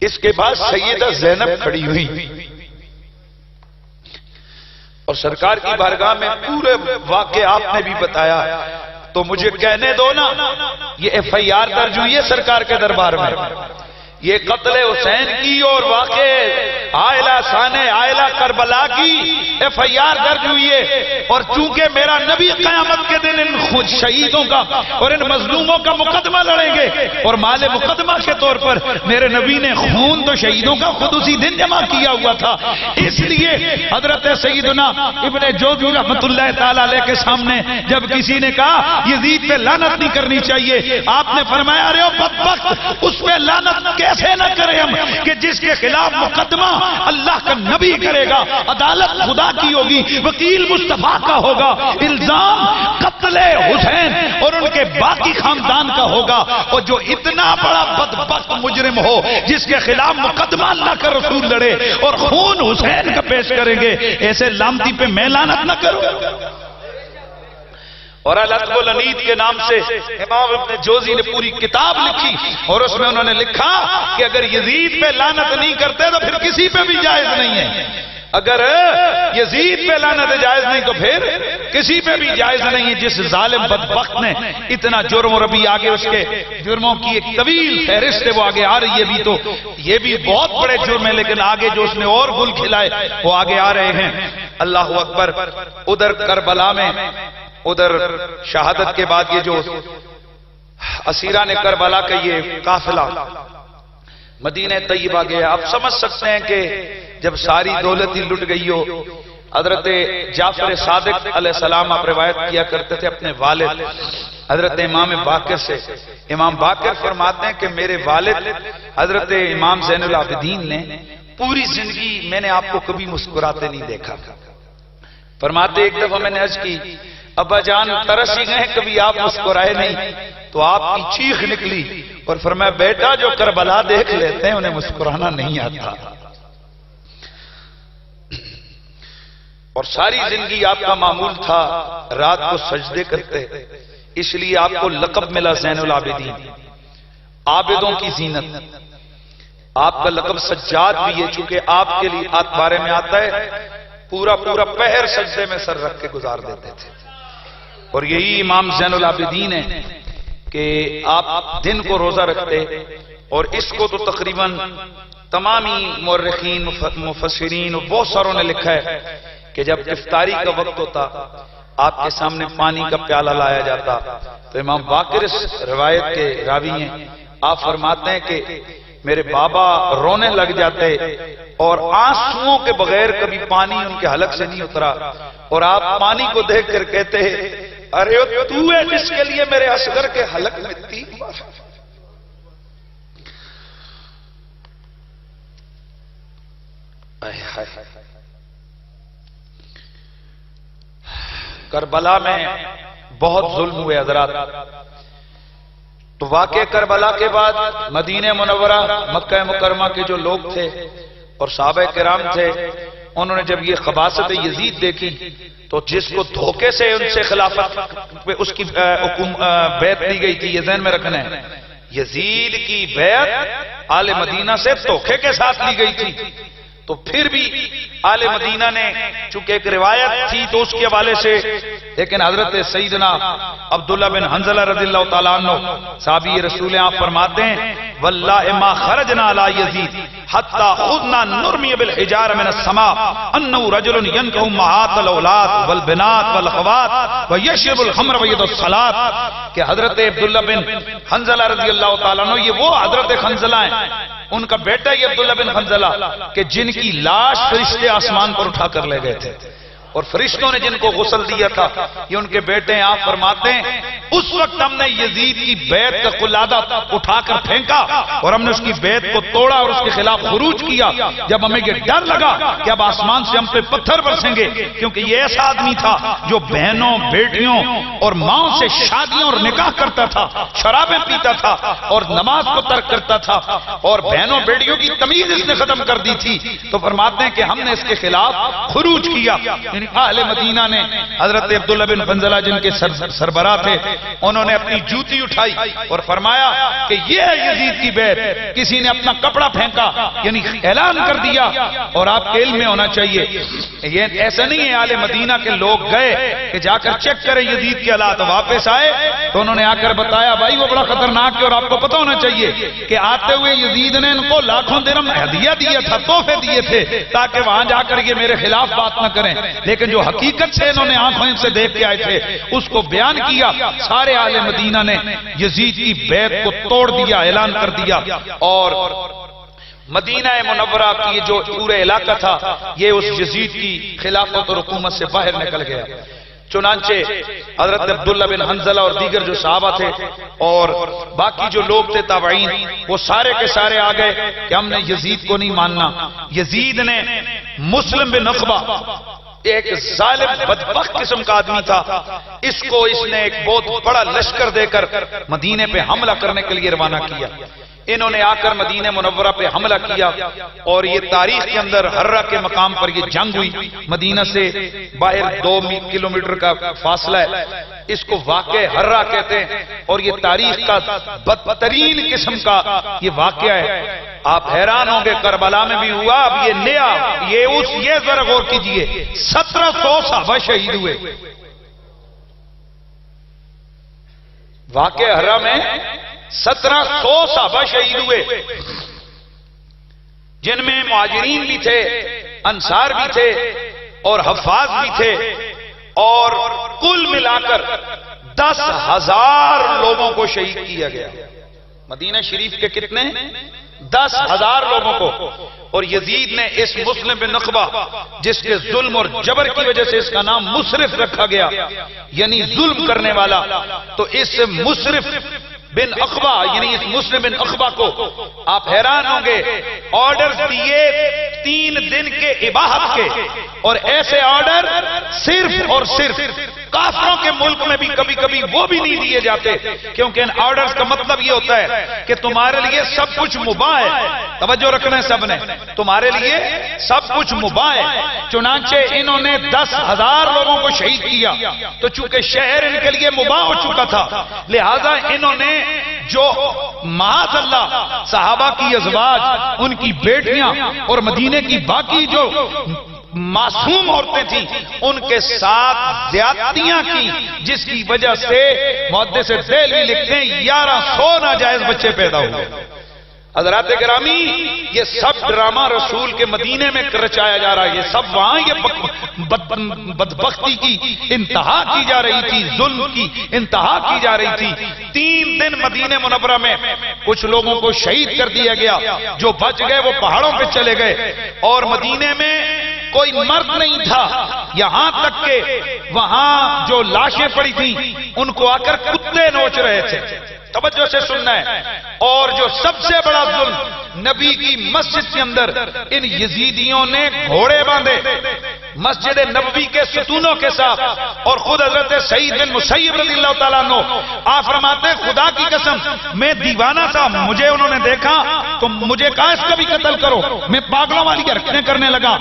اس کے بعد سیدہ زینب کھڑی ہوئی اور سرکار کی بارگاہ میں پورے واقعہ آپ نے بھی بتایا. تو مجھے کہنے دو نا, یہ ایف آئی آر درج ہوئی ہے سرکار کے دربار میں, یہ قتل حسین کی اور واقع عائلہ سانے عائلہ کربلا کی ایف آئی آر درج ہوئی ہے. اور چونکہ میرا نبی قیامت کے دن ان خود شہیدوں کا اور ان مظلوموں کا مقدمہ لڑیں گے, اور مال مقدمہ کے طور پر میرے نبی نے خون تو شہیدوں کا خود اسی دن جمع کیا ہوا تھا. اس لیے حضرت سیدنا ابن جوزی رحمت اللہ تعالی علیہ کے سامنے جب کسی نے کہا یزید پہ لعنت نہیں کرنی چاہیے, آپ نے فرمایا ارے بدبخت, اس پہ لعنت کیسے نہ کریں ہم کہ جس کے خلاف مقدمہ اللہ کا نبی کرے گا, عدالت خدا کی ہوگی, وکیل مصطفیٰ کا ہوگا, الزام قتل حسین اور ان کے باقی خاندان کا ہوگا. اور جو اتنا بڑا بدبخت مجرم ہو جس کے خلاف مقدمہ اللہ کا رسول لڑے اور خون حسین کا پیش کریں گے, ایسے لامتی پہ میں لعنت نہ کروں. اور العتب العنید کے نام سے امام ابن جوزی نے پوری کتاب لکھی, اور اس میں انہوں نے لکھا کہ اگر یزید پہ لعنت نہیں کرتے تو پھر کسی پہ بھی جائز نہیں ہے. اگر یزید پہ لعنت جائز نہیں تو پھر کسی پہ بھی جائز نہیں ہے. جس ظالم بدبخت نے اتنا جرم, اور ابھی آگے اس کے جرموں کی ایک طویل فہرست ہے وہ آگے آ رہی ہے. بھی تو یہ بھی بہت بڑے جرم ہیں, لیکن آگے جو اس نے اور گل کھلائے وہ آگے آ رہے ہیں. اللہ اکبر. ادھر کربلا میں ادھر شہادت کے بعد یہ جو اسیران کربلا کا یہ قافلہ مدینہ طیبہ گیا. آپ سمجھ سکتے ہیں کہ جب ساری دولت ہی لٹ گئی ہو, حضرت جعفر صادق علیہ السلام آپ روایت کیا کرتے تھے اپنے والد حضرت امام باقر سے. امام باقر فرماتے ہیں کہ میرے والد حضرت امام زین العابدین نے پوری زندگی میں نے آپ کو کبھی مسکراتے نہیں دیکھا. فرماتے ایک دفعہ میں نے عرض کی ابا جان ترس ہی گئے, کبھی آپ مسکرائے نہیں. تو آپ کی چیخ نکلی اور فرمایا بیٹا جو کربلا دیکھ لیتے ہیں انہیں مسکرانا نہیں آتا. اور ساری زندگی آپ کا معمول تھا رات کو سجدے کرتے, اس لیے آپ کو لقب ملا زین العابدین, عابدوں کی زینت. آپ کا لقب سجاد بھی ہے, چونکہ آپ کے لیے بارے میں آتا ہے پورا پورا پہر سجدے میں سر رکھ کے گزار دیتے تھے. اور یہی امام زین العابدین ہے کہ آپ دن کو روزہ رکھتے, اور اس کو تو تقریباً تمامی مورخین مفسرین بہت ساروں نے لکھا ہے کہ جب افطاری کا وقت ہوتا آپ کے سامنے پانی کا پیالہ لایا جاتا تو امام باقر اس روایت کے راوی ہیں, آپ فرماتے ہیں کہ میرے بابا رونے لگ جاتے اور آنسوؤں کے بغیر کبھی پانی ان کے حلق سے نہیں اترا, اور آپ پانی کو دیکھ کر کہتے ارے تو ہے جس کے لیے میرے اصغر کے حلق میں تین بار. کربلا میں بہت ظلم ہوئے حضرات. تو واقع کربلا کے بعد مدینہ منورہ مکہ مکرمہ کے جو لوگ تھے اور صحابہ کرام تھے, انہوں نے جب یہ خباثت یزید دیکھی تو جس کو دھوکے سے ان سے خلافت اس کی بیعت دی گئی تھی, یہ ذہن میں رکھنا ہے, یزید کی بیعت آل مدینہ سے دھوکے کے ساتھ لی گئی تھی. تو پھر بھی آل مدینہ نے چونکہ ایک روایت تھی تو اس کے حوالے سے، لیکن حضرت سیدنا عبداللہ بن حنظلہ رضی اللہ تعالیٰ عنہ صحابی رسول آپ فرماتے ہیں واللہ ما خرجنا علی یزید حتی خذنا نرمی بالحجار من السماء انہ رجل ینکہ امہات الاولاد والبنات والاخوات ویشرب الخمر وید الصلاة، کہ حضرت عبداللہ بن حنظلہ رضی اللہ تعالیٰ عنہ یہ وہ حضرت حنظلہ ہیں، ان کا بیٹا یہ عبداللہ بن حنظلہ کہ جن کی لاش فرشتے آسمان پر اٹھا کر لے گئے تھے، اور فرشتوں نے جن کو غسل دیا تھا یہ ان کے بیٹے ہیں۔ آپ فرماتے ہیں اس وقت ہم نے یزید کی بیعت کا قلادہ اٹھا کر پھینکا اور ہم نے اس کی بیعت کو توڑا اور اس کے خلاف خروج کیا، جب ہمیں یہ ڈر لگا کہ اب آسمان سے ہم پہ پتھر برسیں گے، کیونکہ یہ ایسا آدمی تھا جو بہنوں بیٹیوں اور ماؤں سے شادیوں اور نکاح کرتا تھا، شرابیں پیتا تھا اور نماز کو ترک کرتا تھا، اور بہنوں بیٹیوں کی تمیز اس نے ختم کر دی تھی۔ تو فرماتے ہیں کہ ہم نے اس کے خلاف خروج کیا۔ اہل مدینہ نے حضرت عبداللہ بن حنظلہ جن کے سربراہ تھے، انہوں نے اپنی جوتی اٹھائی اور فرمایا کہ یہ ہے یزید کی بیعت۔ کسی نے اپنا کپڑا پھینکا، یعنی اعلان کر دیا، اور آپ کے علم میں ہونا چاہیے یہ ایسا نہیں ہے اہل مدینہ کے لوگ گئے کہ جا کر چیک کریں یزید کے حالات، واپس آئے تو انہوں نے آ کر بتایا بھائی وہ بڑا خطرناک ہے، اور آپ کو پتہ ہونا چاہیے کہ آتے ہوئے یزید نے ان کو لاکھوں درہم ہدیہ دیا تھا، تحفے دیے تھے تاکہ وہاں جا کر یہ میرے خلاف بات نہ کریں، لیکن جو حقیقت سے انہوں نے آنکھوں سے دیکھ کے آئے تھے اس کو بیان کیا۔ سارے اہل مدینہ نے یزید کی بیعت کو توڑ دیا، اعلان کر دیا، اور مدینہ منورہ کی جو پورے علاقہ تھا یہ اس یزید کی خلافت اور حکومت سے باہر نکل گیا۔ چنانچہ حضرت عبداللہ بن حنظلہ اور دیگر جو صحابہ تھے اور باقی جو لوگ تھے تابعین، وہ سارے کے سارے آ گئے کہ ہم نے یزید کو نہیں ماننا۔ یزید نے مسلم بن عقبہ ایک ظالم بدبخت قسم کا آدمی تھا، اس نے ایک بہت بڑا لشکر دے کر مدینے پہ حملہ کرنے کے لیے روانہ کیا۔ انہوں نے آ کر مدینہ منورہ پہ حملہ کیا، اور یہ تاریخ کے اندر ہرہ کے مقام پر یہ جنگ ہوئی۔ مدینہ سے باہر 2 کلومیٹر کا فاصلہ ہے، اس کو واقع ہرہ کہتے ہیں، اور یہ تاریخ کا بدترین قسم کا یہ واقعہ ہے۔ آپ حیران ہوں گے کربلا میں بھی ہوا، اب یہ نیا، یہ ذرا غور کیجئے 1700 صحابہ شہید ہوئے۔ واقع ہرہ میں 1700 صحابہ شہید ہوئے، جن میں مہاجرین بھی تھے، انصار بھی تھے اور حفاظ بھی تھے، اور کل ملا کر 10,000 لوگوں کو شہید کیا گیا۔ مدینہ شریف کے کتنے؟ 10,000 لوگوں کو۔ اور یزید نے اس مسلم بن عقبہ جس کے ظلم اور جبر کی وجہ سے اس کا نام مسرف رکھا گیا، یعنی ظلم کرنے والا، تو اس مسرف بن عقبہ یعنی اس مسلم بن عقبہ کو آپ حیران ہوں گے آرڈرز دیے 3 دن کے اباحت کے، اور ایسے آرڈر صرف اور صرف کافروں کے ملک میں بھی کبھی کبھی وہ بھی نہیں دیے جاتے، کیونکہ ان آرڈرز کا مطلب یہ ہوتا ہے کہ تمہارے لیے سب کچھ مباح ہے۔ توجہ رکھنا ہے سب نے، تمہارے لیے سب کچھ مباح ہے۔ چنانچہ انہوں نے 10,000 لوگوں کو شہید کیا، تو چونکہ شہر ان کے لیے مباح ہو چکا تھا، لہذا انہوں نے جو معاذ اللہ صحابہ کی ازواج، ان کی بیٹیاں اور مدینے کی باقی جو معصوم عورتیں تھیں ان کے ساتھ زیادتیاں کی، جس کی وجہ سے محدث دہلوی لکھتے ہیں 1100 ناجائز بچے پیدا ہوئے۔ حضرات گرامی، یہ سب ڈرامہ رسول کے مدینے میں رچایا جا رہا ہے، یہ سب وہاں یہ بدبختی کی انتہا کی جا رہی تھی، ظلم کی انتہا کی جا رہی تھی۔ 3 دن مدینہ منورہ میں کچھ لوگوں کو شہید کر دیا گیا، جو بچ گئے وہ پہاڑوں پہ چلے گئے، اور مدینے میں کوئی مرد نہیں تھا، یہاں تک کہ وہاں جو لاشیں پڑی تھیں ان کو آ کر کتے نوچ رہے تھے۔ توجہ سے سننا ہے۔ اور جو سب سے بڑا ظلم، نبی کی مسجد کے اندر ان یزیدیوں نے گھوڑے باندھے، مسجد نبوی کے ستونوں کے ساتھ، اور خود حضرت سعید بن مسیب رضی اللہ تعالیٰ عنہ آپ فرماتے ہیں خدا کی قسم میں دیوانہ تھا، مجھے انہوں نے دیکھا تو مجھے کہا اس کا بھی قتل کرو، میں پاگلوں والی حرکتیں کرنے لگا،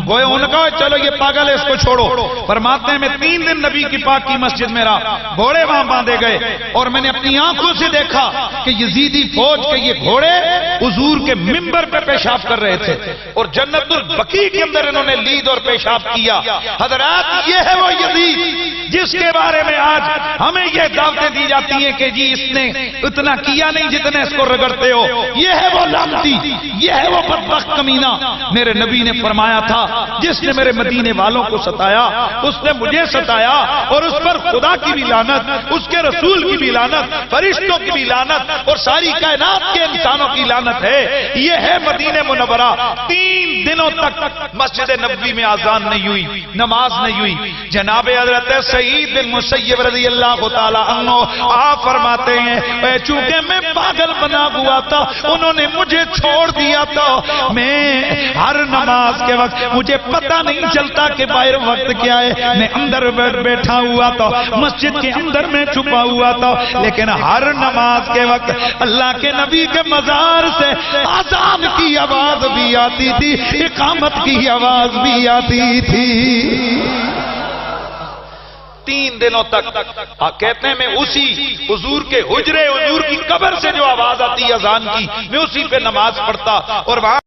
گویا انہوں نے کہا چلو یہ پاگل ہے اس کو چھوڑو۔ فرماتے ہیں میں 3 دن نبی کی پاک کی مسجد میں رہا، گھوڑے وہاں باندھے گئے، اور میں نے اپنی آنکھوں سے دیکھا کہ یزیدی فوج کے یہ گھوڑے حضور کے منبر پہ پیشاب کر رہے تھے، اور جنت البقیع کے اندر انہوں نے لید اور پیشاب کیا۔ حضرات یہ ہے وہ یزید جس کے بارے میں آج ہمیں یہ دعوتیں دی جاتی ہیں کہ جی اس نے اتنا کیا نہیں جتنے اس کو رگڑتے ہو، یہ ہے وہ لعنتی، یہ ہے وہ بدبخت کمینہ۔ میرے نبی نے فرمایا تھا جس نے میرے مدینے والوں کو ستایا اس نے مجھے ستایا، اور اس پر خدا کی بھی لعنت، اس کے رسول کی بھی لعنت، فرشتوں کی بھی لعنت، اور ساری کائنات کے انسانوں کی لعنت ہے۔ یہ ہے مدینہ منورہ۔ 3 دنوں تک مسجد نبوی میں اذان نہیں ہوئی، نماز نہیں ہوئی۔ جناب حضرت سعید بن مسیب رضی اللہ تعالی عنہ آپ فرماتے ہیں چونکہ میں پاگل بنا ہوا تھا انہوں نے مجھے چھوڑ دیا تھا، میں ہر نماز کے وقت مجھے پتہ نہیں چلتا کہ باہر وقت کیا ہے، میں اندر بیٹھا ہوا تھا، مسجد کے اندر میں چھپا ہوا تھا، لیکن ہر نماز کے وقت اللہ کے نبی کے مزار سے اذان کی آواز بھی آتی تھی، اقامت کی آواز بھی آتی تھی۔ 3 دنوں تک کہتے ہیں میں اسی حضور کے حجرے، حضور کی قبر سے جو آواز آتی اذان کی، میں اسی پہ نماز پڑھتا، اور وہاں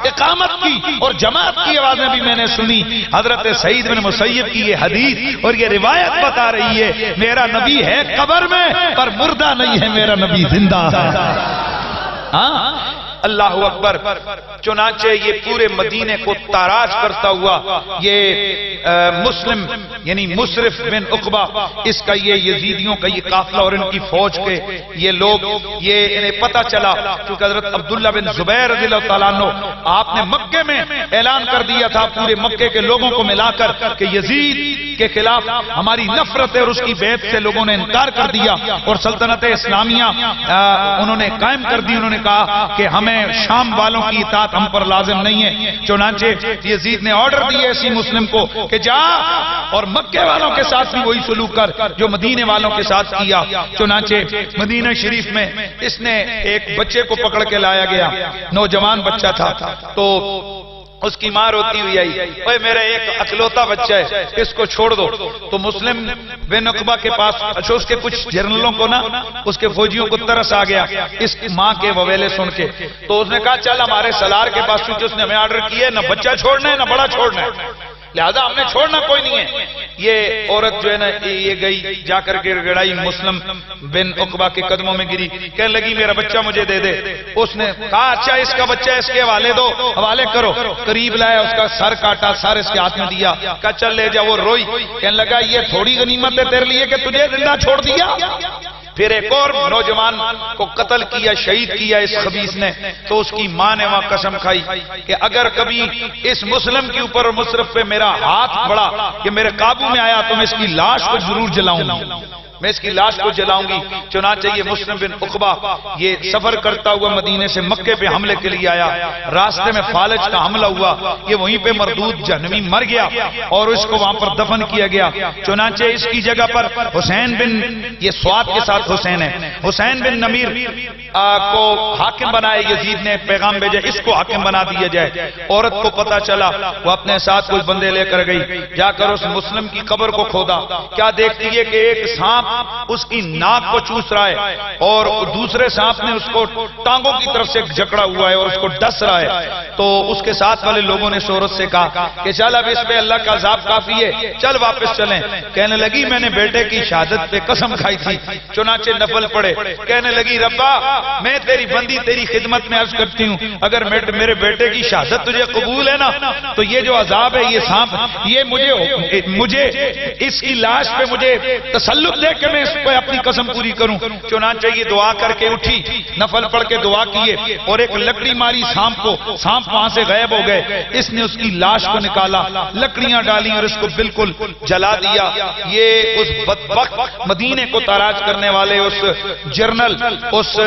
اقامت کی اور جماعت کی آوازیں بھی میں نے سنی۔ حضرت سعید بن مسیب کی یہ حدیث اور یہ روایت بتا رہی ہے میرا نبی ہے قبر میں پر مردہ نہیں ہے، میرا نبی زندہ ہے۔ اللہ اکبر۔ چنانچہ یہ پورے مدینے کو تاراج کرتا ہوا یہ مسلم یعنی مصرف بن عقبہ، اس کا یہ یزیدیوں کا یہ قافلہ اور ان کی فوج کے یہ لوگ، یہ انہیں پتہ چلا کیونکہ حضرت عبداللہ بن زبیر رضی اللہ تعالیٰ عنہ آپ نے مکے میں اعلان کر دیا تھا پورے مکے کے لوگوں کو ملا کر کہ یزید کے خلاف ہماری نفرت ہے، اور اس کی بیعت سے لوگوں نے انکار کر دیا اور سلطنت اسلامیہ انہوں نے قائم کر دی۔ انہوں نے کہا کہ ہمیں شام والوں کی اطاعت ہم پر لازم نہیں ہے۔ چنانچہ یزید نے آرڈر دیا اسی مسلم کو کہ جا اور مکے والوں کے ساتھ بھی وہی سلوک کر جو مدینے والوں کے ساتھ کیا۔ چنانچہ مدینہ شریف میں اس نے ایک بچے کو پکڑ کے لایا گیا، نوجوان بچہ تھا، تو اس کی ماں روتی ہوئی آئی، اوے میرا ایک اکلوتا بچہ ہے اس کو چھوڑ دو۔ تو مسلم بن عقبہ کے پاس اچھا اس کے کچھ جنرلوں کو نا اس کے فوجیوں کو ترس آ گیا اس ماں کے وویلے سن کے، تو اس نے کہا چل ہمارے سالار کے پاس، چونکہ اس نے ہمیں آرڈر کیا ہے نہ بچہ چھوڑنا ہے نہ بڑا چھوڑنا ہے، لہذا ہم نے چھوڑنا کوئی نہیں ہے۔ یہ عورت جو ہے نا یہ گئی جا کر کے گڑائی مسلم بن عقبہ کے قدموں میں گری، کہنے لگی میرا بچہ مجھے دے دے۔ اس نے کہا اچھا اس کا بچہ اس کے حوالے دو، حوالے کرو۔ قریب لایا، اس کا سر کاٹا، سر اس کے ہاتھ میں دیا، کہا چل لے جا۔ وہ روئی، کہنے لگا یہ تھوڑی غنیمت ہے تیرے لیے کہ تجھے زندہ چھوڑ دیا۔ پھر ایک اور نوجوان کو قتل کیا، شہید کیا اس خبیث نے، تو اس کی ماں نے وہاں قسم کھائی کہ اگر کبھی اس مسلم کے اوپر اور مصرف پہ میرا ہاتھ بڑھا کہ میرے قابو میں آیا تو میں اس کی لاش کو ضرور جلاؤں گی، میں اس کی لاش کو جلاؤں گی۔ چنانچہ یہ مسلم بن عقبہ یہ سفر کرتا ہوا مدینے سے مکے پہ حملے کے لیے آیا، راستے میں فالج کا حملہ ہوا، یہ وہیں پہ مردود جہنمی مر گیا اور اس کو وہاں پر دفن کیا گیا۔ چنانچہ اس کی جگہ پر حسین بن، یہ سواد کے ساتھ حسین ہے، حسین بن نمیر کو حاکم بنائے، یزید نے پیغام بھیجا اس کو حاکم بنا دیا جائے۔ عورت کو پتا چلا، وہ اپنے ساتھ کچھ بندے لے کر گئی، جا کر اس مسلم کی قبر کو کھودا، کیا دیکھتی ہے کہ ایک سانپ اس کی ناک کو چوس رہا ہے اور دوسرے سانپ نے اس کو ٹانگوں کی طرف سے جکڑا ہوا ہے اور اس کو ڈس رہا ہے۔ تو اس کے ساتھ والے لوگوں نے شہرت سے کہا کہ چل اب اس پہ اللہ کا عذاب کافی ہے، چل واپس چلیں۔ کہنے لگی میں نے بیٹے کی شہادت پہ قسم کھائی تھی، چنانچہ نفل پڑے۔ کہنے لگی ربا میں تیری بندی تیری خدمت میں عرض کرتی ہوں، اگر میرے بیٹے کی شہادت تجھے قبول ہے نا تو یہ جو عذاب ہے یہ سانپ یہ مجھے اس کی لاش پہ مجھے تسلط دے کہ میں اس پہ اپنی قسم پوری کروں. چنانچہ یہ دعا کر کے اٹھی, نفل پڑھ کے دعا کیے اور ایک لکڑی ماری سانپ کو, سانپ وہاں سے غائب ہو گئے. اس نے اس کی لاش کو نکالا, لکڑیاں ڈالی اور اس کو بالکل جلا دیا. یہ اس بدبخت مدینے کو تاراج کرنے والے اس جرنل, اس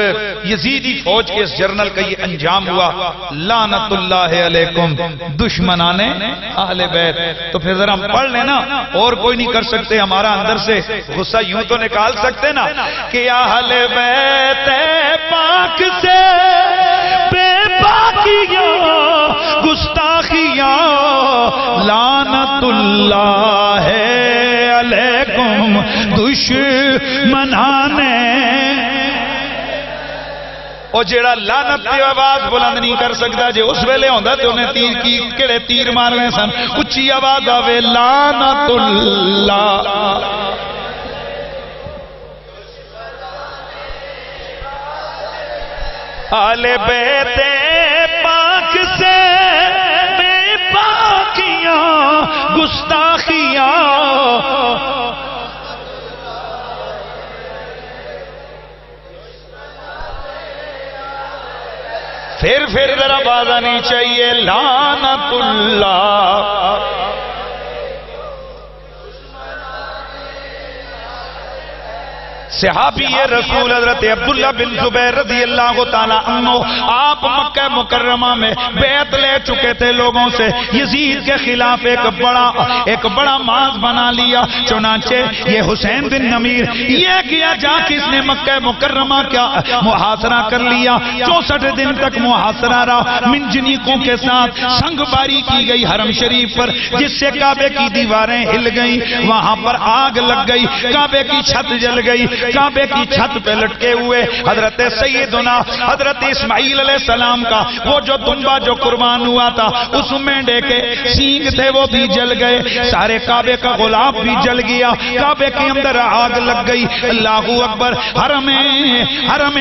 یزیدی فوج کے اس جرنل کا یہ انجام ہوا. لعنت اللہ علیکم دشمنان اہل بیت. تو پھر ذرا ہم پڑھ لینا, اور کوئی نہیں کر سکتے. ہمارا اندر سے غصہ یوں تو نکال سکتے نا کہ اہل بیت پاک سے بے باکیاں گستاخیاں لعنت اللہ علیکم دشمنان. اور جیڑا لعنت دی آواز بلند نہیں کر سکتا, جے اس ویلے ہوندا تے انہیں تیر کی کیڑے تیر مارنے سن. اچھی آواز آوے لعنت اللہ. اہل بیت پاک سے بے باکیاں گستاخیاں پھر ذرا باز آنی چاہیے لعنت اللہ. صحابی رسول حضرت عبداللہ بن زبیر رضی اللہ تعالیٰ عنہ, آپ مکہ مکرمہ میں بیعت لے چکے تھے لوگوں سے. یزید کے خلاف ایک بڑا ماز بنا لیا. چنانچہ یہ حسین بن نمیر یہ کیا جا کہ اس نے مکہ مکرمہ کیا محاصرہ کر لیا. 64 دن تک محاصرہ رہا. منجنیقوں کے ساتھ سنگ باری کی گئی حرم شریف پر, جس سے کعبے کی دیواریں ہل گئیں. وہاں پر آگ لگ گئی, کعبے کی چھت جل گئی. کعبے کی چھت پہ لٹکے ہوئے حضرت سیدنا حضرت اسماعیل علیہ السلام کا وہ جو دمبا جو قربان ہوا تھا, اس مینڈے کے سینگ تھے وہ بھی جل گئے. سارے کعبے کا غلاف بھی جل گیا. کعبے کے اندر آگ لگ گئی. اللہ اکبر. حرم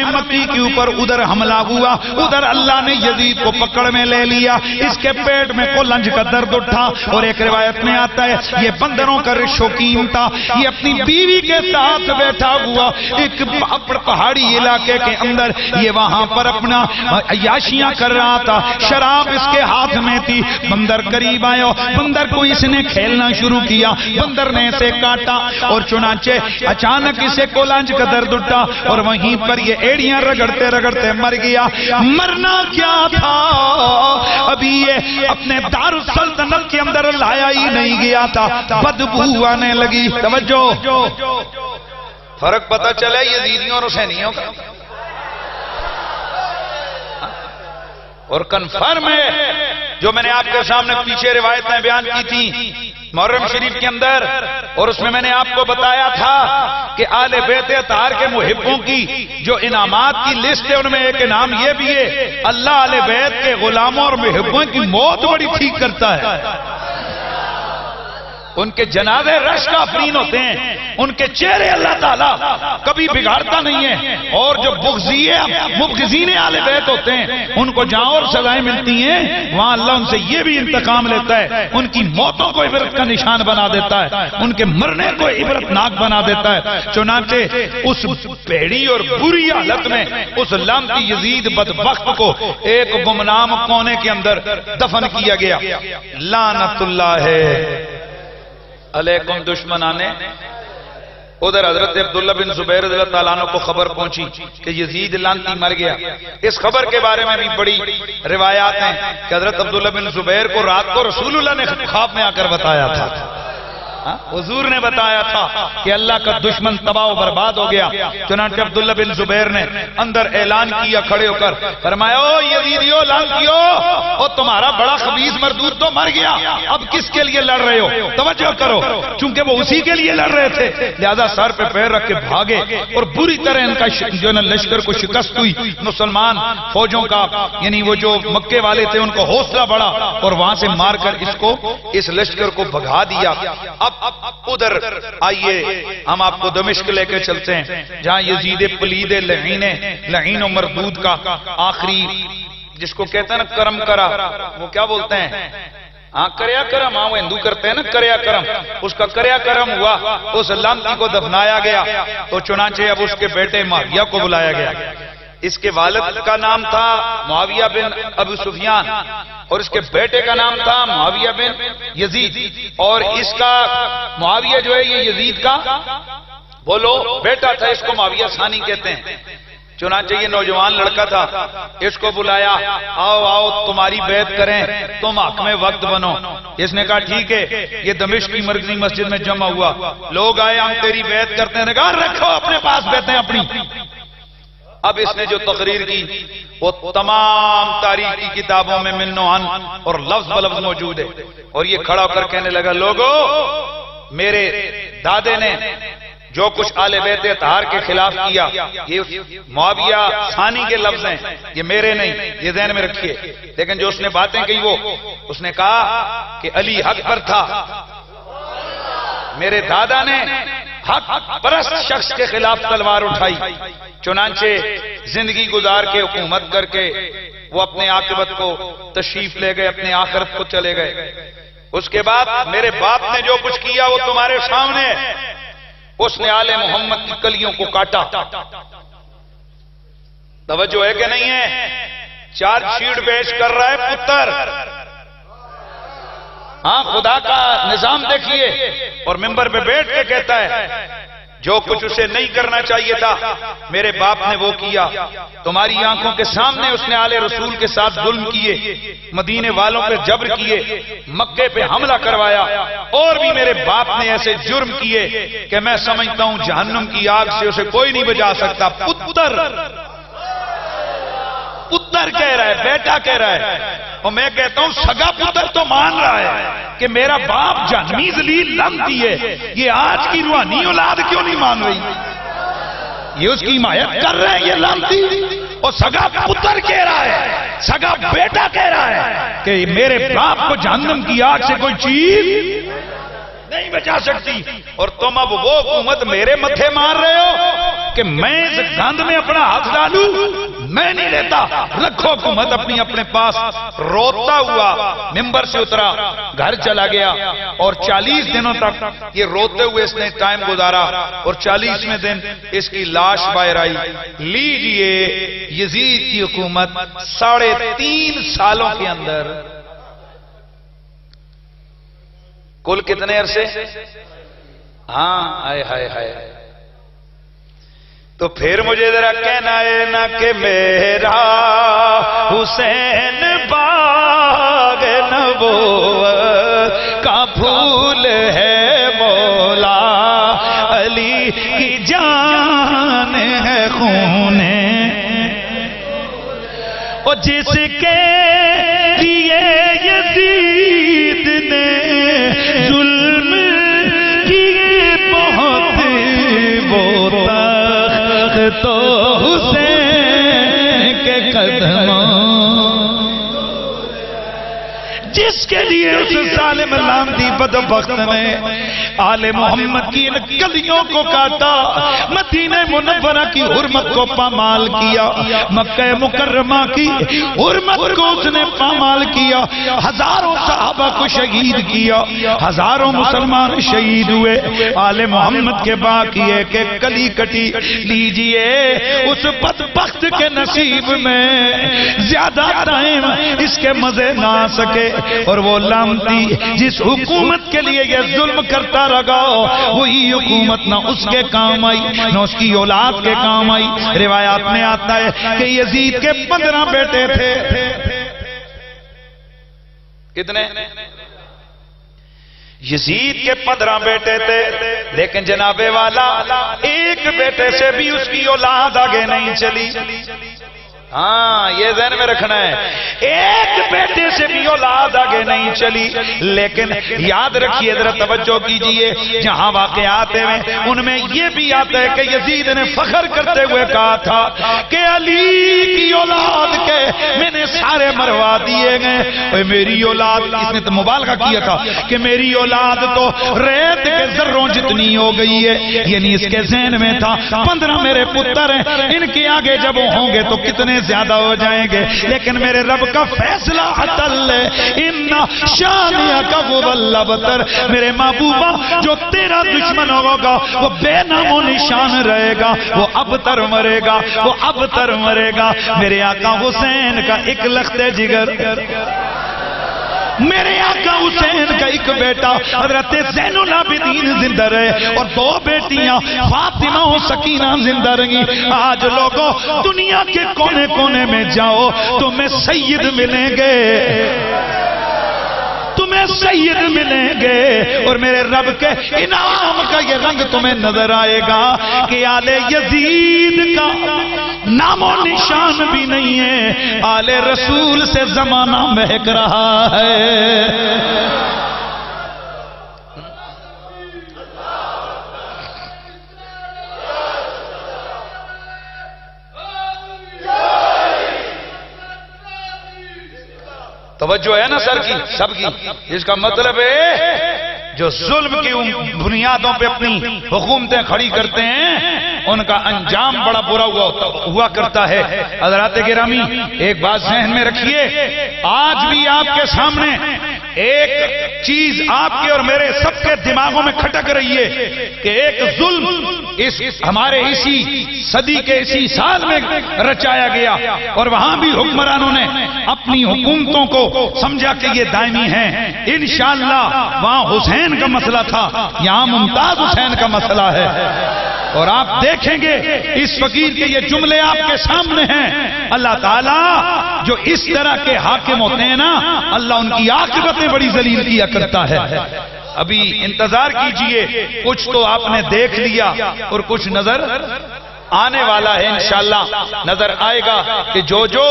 مکی کے اوپر ادھر حملہ ہوا. ادھر اللہ نے یزید کو پکڑ میں لے لیا. اس کے پیٹ میں کولنج کا درد اٹھا, اور ایک روایت میں آتا ہے یہ بندروں کا شوقین تھا. یہ اپنی بیوی کے ساتھ بیٹھا ہوا ایک پہاڑی علاقے کے اندر, یہ وہاں پر اپنا عیاشیاں کر رہا تھا. شراب اس کے ہاتھ میں تھی. بندر قریب آیا, بندر کو اس نے کھیلنا شروع کیا. بندر نے اسے کاٹا اور چنانچہ اچانک اسے کولانج کا درد اٹھا, اور وہیں پر یہ ایڑیاں رگڑتے رگڑتے مر گیا. مرنا کیا تھا, ابھی یہ اپنے دار السلطنت کے اندر لایا ہی نہیں گیا تھا, بدبو آنے لگی. توجہ, فرق پتہ چلا یزیدیوں اور حسینیوں کا, اور کنفرم ہے جو میں نے آپ کے سامنے پیچھے روایتیں بیان کی تھی محرم شریف کے اندر, اور اس میں نے آپ کو بتایا تھا کہ آل بیت اطہار کے محبوں کی جو انعامات کی لسٹ ہے, ان میں ایک انعام یہ بھی ہے اللہ آل بیت کے غلاموں اور محبوں کی موت بڑی ٹھیک کرتا ہے. ان کے جنازے رش کا افرین ہوتے ہیں, ان کے اللہ تعالیٰ کبھی بگاڑتا نہیں ہے. اور جو مبغضین آل بیت ہوتے ہیں ان کو جہاں اور سزائیں ملتی ہیں وہاں اللہ ان سے یہ بھی انتقام لیتا ہے, ان کی موتوں کو عبرت کا نشان بنا دیتا ہے, ان کے مرنے کو عبرت ناک بنا دیتا ہے. چنانچہ اس بھیڑی اور بری حالت میں اس لعنتی یزید بدبخت کو ایک گمنام کونے کے اندر دفن کیا گیا. لعنت اللہ علیکم دشمنانے. ادھر حضرت عبداللہ بن زبیر رضی اللہ تعالیٰ عنہ کو خبر پہنچی کہ یزید لعنتی مر گیا. اس خبر کے بارے میں بھی بڑی روایات ہیں کہ حضرت عبداللہ بن زبیر کو رات کو رسول اللہ نے خواب میں آ کر بتایا تھا, حضور نے بتایا تھا کہ اللہ کا دشمن تباہ و برباد ہو گیا. چنانچہ عبداللہ بن زبیر نے اندر اعلان کیا کھڑے ہو کر, فرمایا او یزیدیو لعنتیو, او تمہارا بڑا خبیث مردود تو مر گیا, اب کس کے لیے لڑ رہے ہو؟ توجہ کرو, چونکہ وہ اسی کے لیے لڑ رہے تھے, لہذا سر پہ پیر رکھ کے بھاگے اور بری طرح ان کا جو نا لشکر کو شکست ہوئی. مسلمان فوجوں کا یعنی وہ جو مکے والے تھے ان کو حوصلہ بڑھا اور وہاں سے مار کر اس لشکر کو بھگا دیا. اب ادھر آئیے ہم آپ کو دمشق لے کے چلتے ہیں جہاں یزید پلید لعین و مردود کا آخری جس کو کہتے ہیں نا کرم کرا, وہ کیا بولتے ہیں ہاں کریا کرم، ہاں وہ ہندو کرتے ہیں نا کریا کرم، اس کا کریا کرم ہوا، اس لعنتی کو دفنایا گیا، تو چنانچہ اب اس کے بیٹے معاویہ کو بلایا گیا۔ اس کے والد کا نام تھا معاویہ بن ابو سفیان اور اس کے بیٹے کا نام تھا معاویہ بن یزید، اور اس کا معاویہ جو ہے یہ یزید کا بولو بیٹا تھا، اس کو معاویہ ثانی کہتے ہیں۔ چنانچہ یہ نوجوان لڑکا تھا، اس کو بلایا، آؤ آؤ تمہاری بیعت کریں، تم حاکم وقت بنو۔ اس نے کہا ٹھیک ہے، یہ دمشق کی مرکزی مسجد میں جمع ہوا، لوگ آئے ہم تیری بیعت کرتے ہیں، نے کہا رکھو اپنے پاس بیعتیں اپنی۔ اب اس نے جو تقریر کی وہ تمام تاریخ کی کتابوں میں من و عن اور لفظ بلفظ موجود ہے، اور یہ کھڑا ہو کر کہنے لگا لوگو میرے دادے نے جو کچھ آل بیت اطہار کے خلاف کیا، یہ معاویہ ثانی کے لفظ ہیں، یہ میرے نہیں، یہ ذہن میں رکھیے۔ لیکن جو اس نے باتیں کہی وہ اس نے کہا کہ علی حق پر تھا، میرے دادا نے حق پرست شخص کے خلاف تلوار اٹھائی، چنانچہ زندگی گزار کے حکومت کر کے وہ اپنے عاقبت کو تشریف لے گئے، اپنے آخرت کو چلے گئے۔ اس کے بعد میرے باپ نے جو کچھ کیا وہ تمہارے سامنے ہے، اس نے آل محمد کی کلیوں کو کاٹا۔ توجہ ہے کہ نہیں ہے؟ چارج شیٹ پیش کر رہا ہے پتر، ہاں خدا کا نظام دیکھیے، اور ممبر پہ بیٹھ کے کہتا ہے جو کچھ اسے نہیں کرنا چاہیے تھا میرے باپ نے وہ کیا، تمہاری آنکھوں کے سامنے اس نے آل رسول کے ساتھ ظلم کیے، مدینے والوں پہ جبر کیے، مکے پہ حملہ کروایا، اور بھی میرے باپ نے ایسے جرم کیے کہ میں سمجھتا ہوں جہنم کی آگ سے اسے کوئی نہیں بچا سکتا۔ پتر کہہ رہا ہے، بیٹا کہہ رہا ہے، اور میں کہتا ہوں سگا پتر تو مان رہا ہے کہ میرا باپ جہنمی ذلیل لعنتی ہے، یہ آج کی روحانی اولاد کیوں نہیں مان رہی؟ یہ اس کی حمایت کر رہے ہیں یہ لعنتی، اور سگا پتر کہہ رہا ہے، سگا بیٹا کہہ رہا ہے کہ میرے باپ کو جہنم کی آگ سے کوئی چیز نہیں بچا سکتی، اور تم اب وہ حکومت میرے متھے مار رہے ہو کہ میں اس گند میں اپنا ہاتھ ڈالوں؟ میں نہیں لیتا، رکھو حکومت اپنی اپنے پاس۔ روتا ہوا ممبر سے اترا، گھر چلا گیا، اور 40 دنوں تک یہ روتے ہوئے اس نے ٹائم گزارا، اور 40ویں دن اس کی لاش باہر آئی۔ لیجئے یزید کی حکومت 3.5 سالوں کے اندر کل کتنے عرصے؟ ہاں ہائے ہائے ہائے۔ تو پھر مجھے ذرا کہنا ہے نا کہ میرا حسین باغ نبوت کا پھول ہے، مولا علی کی جان ہے خون، اور جس کے لیے یزید نے ظلم کیے بہت، وہ تخت تو حسین کے قدموں، جس کے لیے اس ظالم لعنتی بدبخت نے آل محمد کی ان کلیوں کو کاٹا، مدینہ منورہ کی حرمت کو پامال کیا، مکہ مکرمہ کی حرمت کو اس نے پامال کیا، ہزاروں صحابہ کو شہید کیا، ہزاروں مسلمان شہید ہوئے، آل محمد کے باقی ہے کہ کلی کٹی۔ لیجئے اس بدبخت کے نصیب میں زیادہ ٹائم اس کے مزے نہ آ سکے، اور وہ لعنتی جس حکومت کے لیے یہ ظلم کرتا رہا وہی حکومت نہ اس کے کام آئی نہ اس کی اولاد کے کام آئی۔ روایات میں آتا ہے کہ یزید کے 15 بیٹے تھے۔ کتنے؟ یزید کے 15 بیٹے تھے، لیکن جناب والا ایک بیٹے سے بھی اس کی اولاد آگے نہیں چلی۔ ہاں یہ ذہن میں رکھنا ہے، ایک بیٹے سے بھی اولاد آگے نہیں چلی۔ لیکن یاد رکھیے، ذرا توجہ کیجئے، جہاں واقعات ہیں ان میں یہ بھی آتا ہے کہ یزید نے فخر کرتے ہوئے کہا تھا کہ علی کی اولاد کے میں نے سارے مروا دیے گئے، میری اولاد، اس نے تو مبالغہ کیا تھا کہ میری اولاد تو ریت کے ذروں جتنی ہو گئی ہے، یعنی اس کے ذہن میں تھا 15 میرے پتر ہیں، ان کے آگے جب ہوں گے تو کتنے زیادہ ہو جائیں گے، لیکن میرے رب کا فیصلہ عدل ہے، ان شانئک هو الابتر، میرے محبوبہ جو تیرا دشمن ہوگا وہ بے نام و نشان رہے گا، وہ ابتر مرے گا، وہ ابتر مرے گا۔ میرے آقا حسین کا ایک لخت جگر، میرے آقا حسین کا ایک بیٹا حضرت زین العابدین زندہ رہے اور دو بیٹیاں فاطمہ و سکینہ زندہ رہیں۔ آج لوگوں دنیا کے کونے کونے میں جاؤ تمہیں سید ملیں گے، تمہیں سید ملیں گے، اور میرے رب کے انعام کا یہ رنگ تمہیں نظر آئے گا کہ آل یزید کا نام و نشان بھی نہیں ہے، آل رسول سے زمانہ مہک رہا ہے۔ توجہ ہے نا سر کی سب کی؟ اس کا مطلب ہے جو ظلم کی بنیادوں پہ اپنی حکومتیں کھڑی کرتے ہیں ان کا انجام بڑا برا ہوا کرتا ہے۔ حضرات گرامی ایک بات ذہن میں رکھیے، آج بھی آپ کے سامنے ایک چیز آپ کے اور میرے سب کے دماغوں میں کھٹک رہی ہے کہ ایک ظلم اس ہمارے اسی صدی کے اسی سال میں رچایا گیا، اور وہاں بھی حکمرانوں نے اپنی حکومتوں کو سمجھا کہ یہ دائمی ہیں۔ انشاءاللہ وہاں حسین کا مسئلہ تھا، یہاں ممتاز حسین کا مسئلہ ہے، اور آپ دیکھیں گے اس فقیر کے یہ جملے آپ کے سامنے ہیں۔ اللہ تعالیٰ جو اس طرح کے حاکم ہوتے ہیں نا، اللہ ان کی عاقبتیں بڑی ذلیل کیا کرتا ہے۔ ابھی انتظار کیجئے، کچھ تو آپ نے دیکھ لیا اور کچھ نظر آنے والا ہے، انشاءاللہ نظر آئے گا کہ جو جو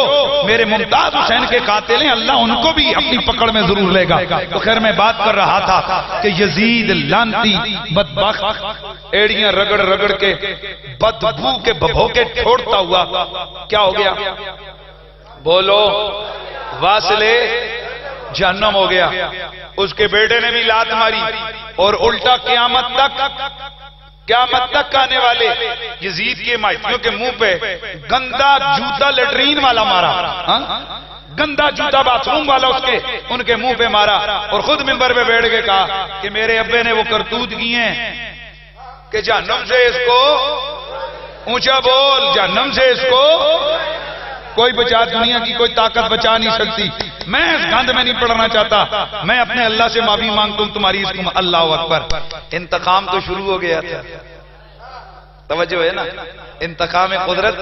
میرے ممتاز حسین کے قاتل ہیں اللہ ان کو بھی اپنی پکڑ میں ضرور لے گا۔ تو خیر میں بات کر رہا تھا کہ یزید لعنتی بدبخت ایڑیاں رگڑ رگڑ کے بدبو کے بھبھوکے چھوڑتا ہوا کیا ہو گیا؟ بولو، واصلے جہنم ہو گیا۔ اس کے بیٹے نے بھی لات ماری، اور الٹا قیامت تک آنے والے یزید کے مائتیوں کے منہ پہ گندا جوتا لیٹرین والا مارا، گندا جوتا باتھ روم والا ان کے منہ پہ مارا، اور خود منبر پہ بیٹھ کے کہا کہ میرے ابے نے وہ کرتوت کی ہیں کہ جہنم سے اس کو اونچا بول، جہنم سے اس کو کوئی بچا، دنیا کی کوئی طاقت بچا نہیں سکتی۔ میں اس گند میں نہیں پڑھنا چاہتا، میں اپنے اللہ سے معافی مانگتا ہوں تمہاری اس کو۔ اللہ اکبر، انتقام تو شروع ہو گیا تھا، توجہ ہے نا، انتقام قدرت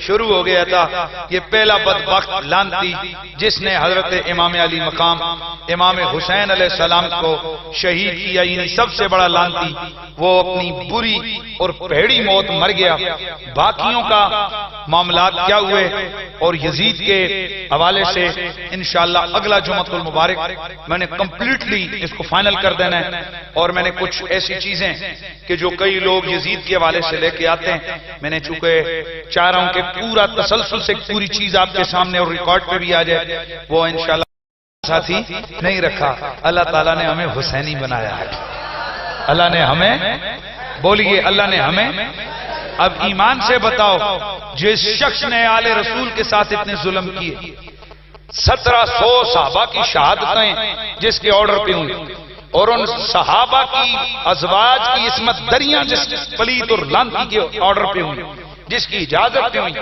شروع ہو گیا تھا۔ یہ پہلا بدبخت لعنتی جس نے حضرت امام علی مقام امام حسین علیہ السلام کو شہید کیا، یعنی سب سے بڑا لعنتی، وہ اپنی بری اور بھیڑی موت مر گیا۔ باقیوں کا معاملات کیا ہوئے اور یزید کے حوالے سے انشاءاللہ اگلا جمعۃ المبارک میں نے کمپلیٹلی اس کو فائنل کر دینا ہے، اور میں نے کچھ ایسی چیزیں کہ جو کئی لوگ یزید کے حوالے سے لے کے آتے ہیں، میں نے چونکہ چاہ رہا ہوں کہ پورا تسلسل سے پوری چیز آپ کے سامنے اور ریکارڈ پہ بھی آ جائے، وہ انشاءاللہ ساتھی نہیں رکھا۔ اللہ تعالیٰ نے ہمیں حسینی بنایا ہے، اللہ نے ہمیں، بولیے اللہ نے ہمیں۔ اب ایمان سے بتاؤ، جس شخص نے آل رسول کے ساتھ اتنے ظلم کیے، 1700 صحابہ کی شہادتیں جس کے آرڈر پہ ہوئی، اور ان صحابہ کی ازواج کی عصمت دریاں جس پلید اور لعنتی کے آرڈر پہ ہوئی، جس کی اجازت پہ ہوئی،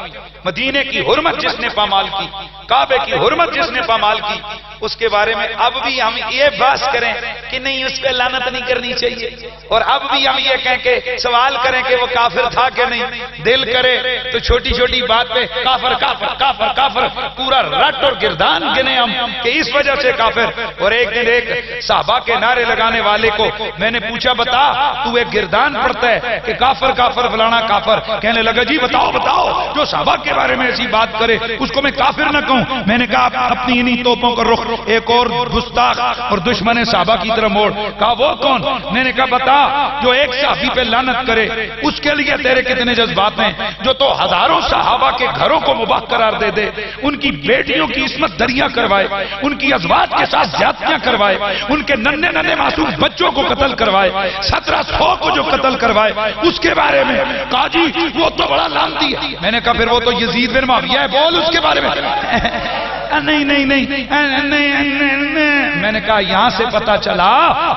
مدینے کی حرمت جس نے پامال کی، کعبے کی حرمت جس نے پامال کی، اس کے بارے میں اب بھی ہم یہ بحث کریں کہ نہیں اس پہ لعنت نہیں کرنی چاہیے، اور اب بھی ہم یہ کہیں کہ سوال کریں کہ وہ کافر تھا کہ نہیں، دل کرے تو چھوٹی چھوٹی بات پہ کافر کافر کافر کافر پورا رٹ اور گردان گنے ہم کہ اس وجہ سے کافر۔ اور ایک دن ایک صحابہ کے نعرے لگانے والے کو میں نے پوچھا، بتا تو ایک گردان پڑتا ہے کہ کافر کافر فلانا کافر، کہنے لگا جی بتاؤ بتاؤ جو صحابہ کے بارے میں ایسی بات کرے اس کو میں کافر نہ کہوں۔ میں نے کہا اپنی انہی توپوں کا رخ ایک اور گستاخ اور دشمن صحابہ کی طرف موڑ، کہا وہ کون؟ میں نے کہا بتا جو ایک صحابی پہ لعنت کرے اس کے لیے تیرے کتنے جذبات ہیں، جو تو ہزاروں صحابہ کے گھروں کو مباح قرار دے دے، ان کی بیٹیوں کی عصمت دریاں کروائے، ان کی ازواج کے ساتھ زیادتیاں کروائے، ان کے ننھے ننھے معصوم بچوں کو قتل کروائے، 1700 کو جو قتل کروائے، اس کے بارے میں کہا جی وہ تو بڑا بڑا لعنتی ہے. میں نے کہا پھر وہ تو یزید بن معاویہ ہے، بول اس کے بارے میں. نہیں. میں نے کہا یہاں سے پتا چلا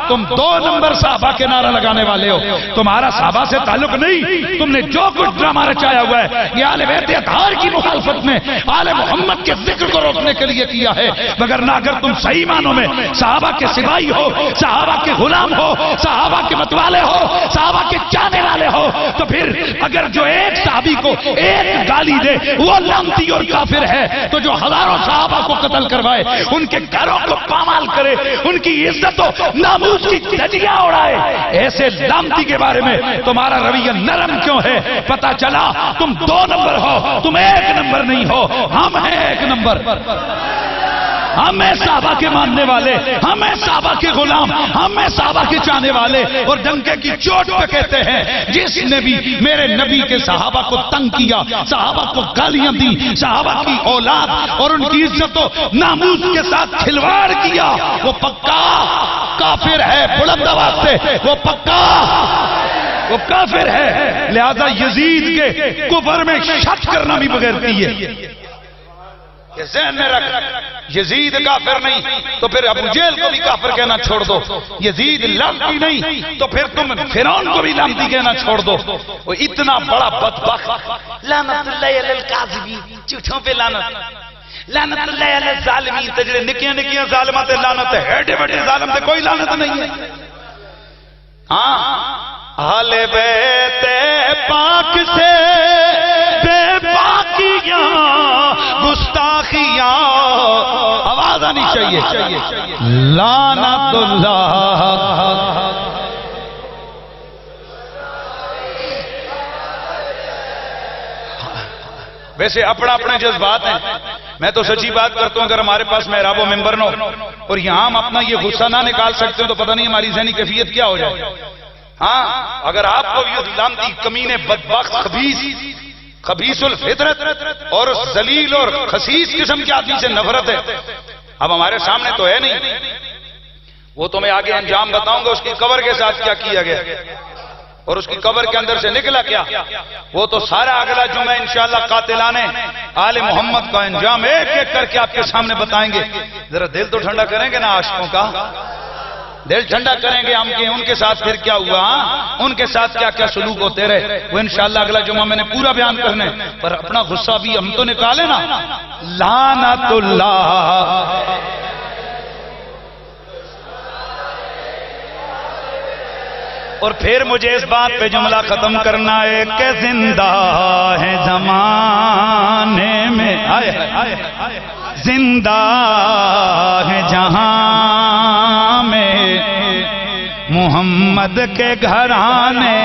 تم 2 نمبر صحابہ کے نعرہ لگانے والے ہو، تمہارا صحابہ سے تعلق نہیں. تم نے جو کچھ ڈرامہ رچایا ہوا ہے یہ آل بیت اطہار کی مخالفت میں آل محمد کے ذکر کو روکنے کے لیے کیا ہے، مگر نہ اگر تم صحیح معنوں میں صحابہ کے سپاہی ہو، صحابہ کے غلام ہو، صحابہ کے متوالے ہو، صحابہ کے چاہنے والے ہو، تو پھر اگر جو ایک صحابی کو ایک گالی دے وہ لعنتی اور کافر ہے، تو جو ہزاروں صحابہ کو قتل کروائے، ان کے گھروں کو پامال کرے، ان کی عزت و ناموس کی دھجیاں اڑائے، ایسے لعنتی کے بارے میں تمہارا رویہ نرم کیوں ہے؟ پتا چلا تم 2 نمبر ہو، تم 1 نمبر نہیں ہو، ہم ہیں 1 نمبر. ہم ہیں صحابہ کے ماننے والے، ہم ہیں صحابہ کے غلام، ہم ہیں صحابہ کے چاہنے والے. اور ڈنکے کی چوٹ پہ کہتے ہیں جس نے بھی میرے نبی کے صحابہ کو تنگ کیا، صحابہ کو گالیاں دی، صحابہ کی اولاد اور ان کی عزت و ناموس کے ساتھ کھلواڑ کیا، وہ پکا کافر ہے. بلند آواز سے وہ پکا وہ کافر ہے. لہذا یزید کے کفر میں شک کرنا بھی بغیرتی ہے. یہ ذہن میں رکھ، یزید کافر نہیں تو پھر ابو جہل کو بھی کافر کہنا چھوڑ دو. یزید لعنتی نہیں تو پھر تم فرعون کو بھی لعنتی کہنا چھوڑ دو. وہ اتنا بڑا بدبخت، لعنت اللہ علی الکاذبین، جھوٹوں پہ لعنت، لعنت اللہ علی الظالمین. تجرے نکیاں ظالمات لعنت ہے، ایڈے بڑے ظالم تے کوئی لعنت نہیں ہے. ہاں اہل بیت پاک سے بے باکیاں گستاخیاں، آواز آنی چاہیے. لعنت اللہ. ویسے اپنے جذبات ہیں، میں تو سچی بات کرتا ہوں. اگر ہمارے پاس محراب و ممبر نہ ہو اور یہاں ہم اپنا یہ غصہ نہ نکال سکتے ہو تو پتہ نہیں ہماری ذہنی کیفیت کیا ہو جائے. ہاں اگر آپ کو یہ لعنتی کمینے بدبخت خبیث الفطرت اور ذلیل اور خسیس قسم کے آدمی سے نفرت ہے، اب ہمارے سامنے تو ہے نہیں، وہ تو میں آگے انجام بتاؤں گا اس کی قبر کے ساتھ کیا کیا گیا اور اس کی قبر کے اندر سے نکلا کیا. وہ تو سارا اگلا جمعہ انشاءاللہ قاتلانے آل محمد کا انجام ایک ایک کر کے آپ کے سامنے بتائیں گے. ذرا دل تو ٹھنڈا کریں گے نا عاشقوں کا، دل ٹھنڈا کریں گے ہم کہ ان کے ساتھ پھر کیا ہوا، ان کے ساتھ کیا کیا سلوک ہوتے رہے. وہ انشاءاللہ اگلا جمعہ میں نے پورا بیان کرنے، پر اپنا غصہ بھی ہم تو نکالے نا. لعنت اللہ. اور پھر مجھے اس بات پہ جملہ ختم کرنا ہے کہ زندہ ہے زمانے میں، زندہ ہے جہاں میں محمد کے گھرانے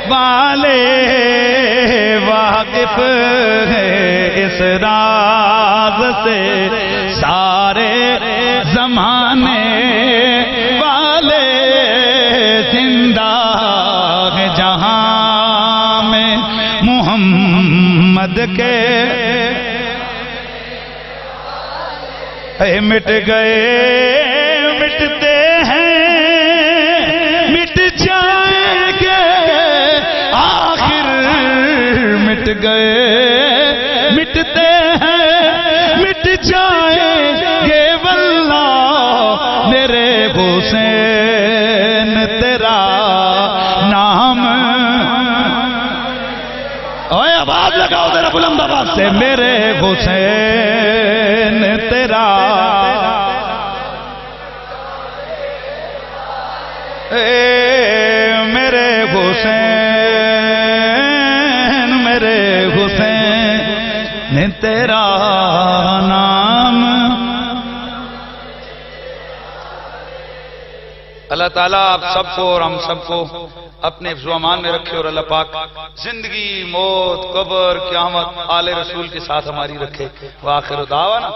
والے، واقف ہے اس راز سے سارے زمانے والے. زندہ ہے جہاں میں محمد کے، مٹ گئے مٹتے ہیں مٹ جائیں گے آخر، مٹ گئے مٹتے ہیں مٹ جائیں گے واللہ میرے حسین تیرا نام. اوے آواز لگاؤ ذرا بلند آواز سے، میرے حسین تیرا میرے حسین، میرے حسین تیرا نام. اللہ تعالیٰ آپ سب کو اور ہم سب کو اپنے حفظ و امان میں رکھے اور اللہ پاک زندگی، موت، قبر، قیامت آل رسول کے ساتھ ہماری رکھے. وآخر دعوانا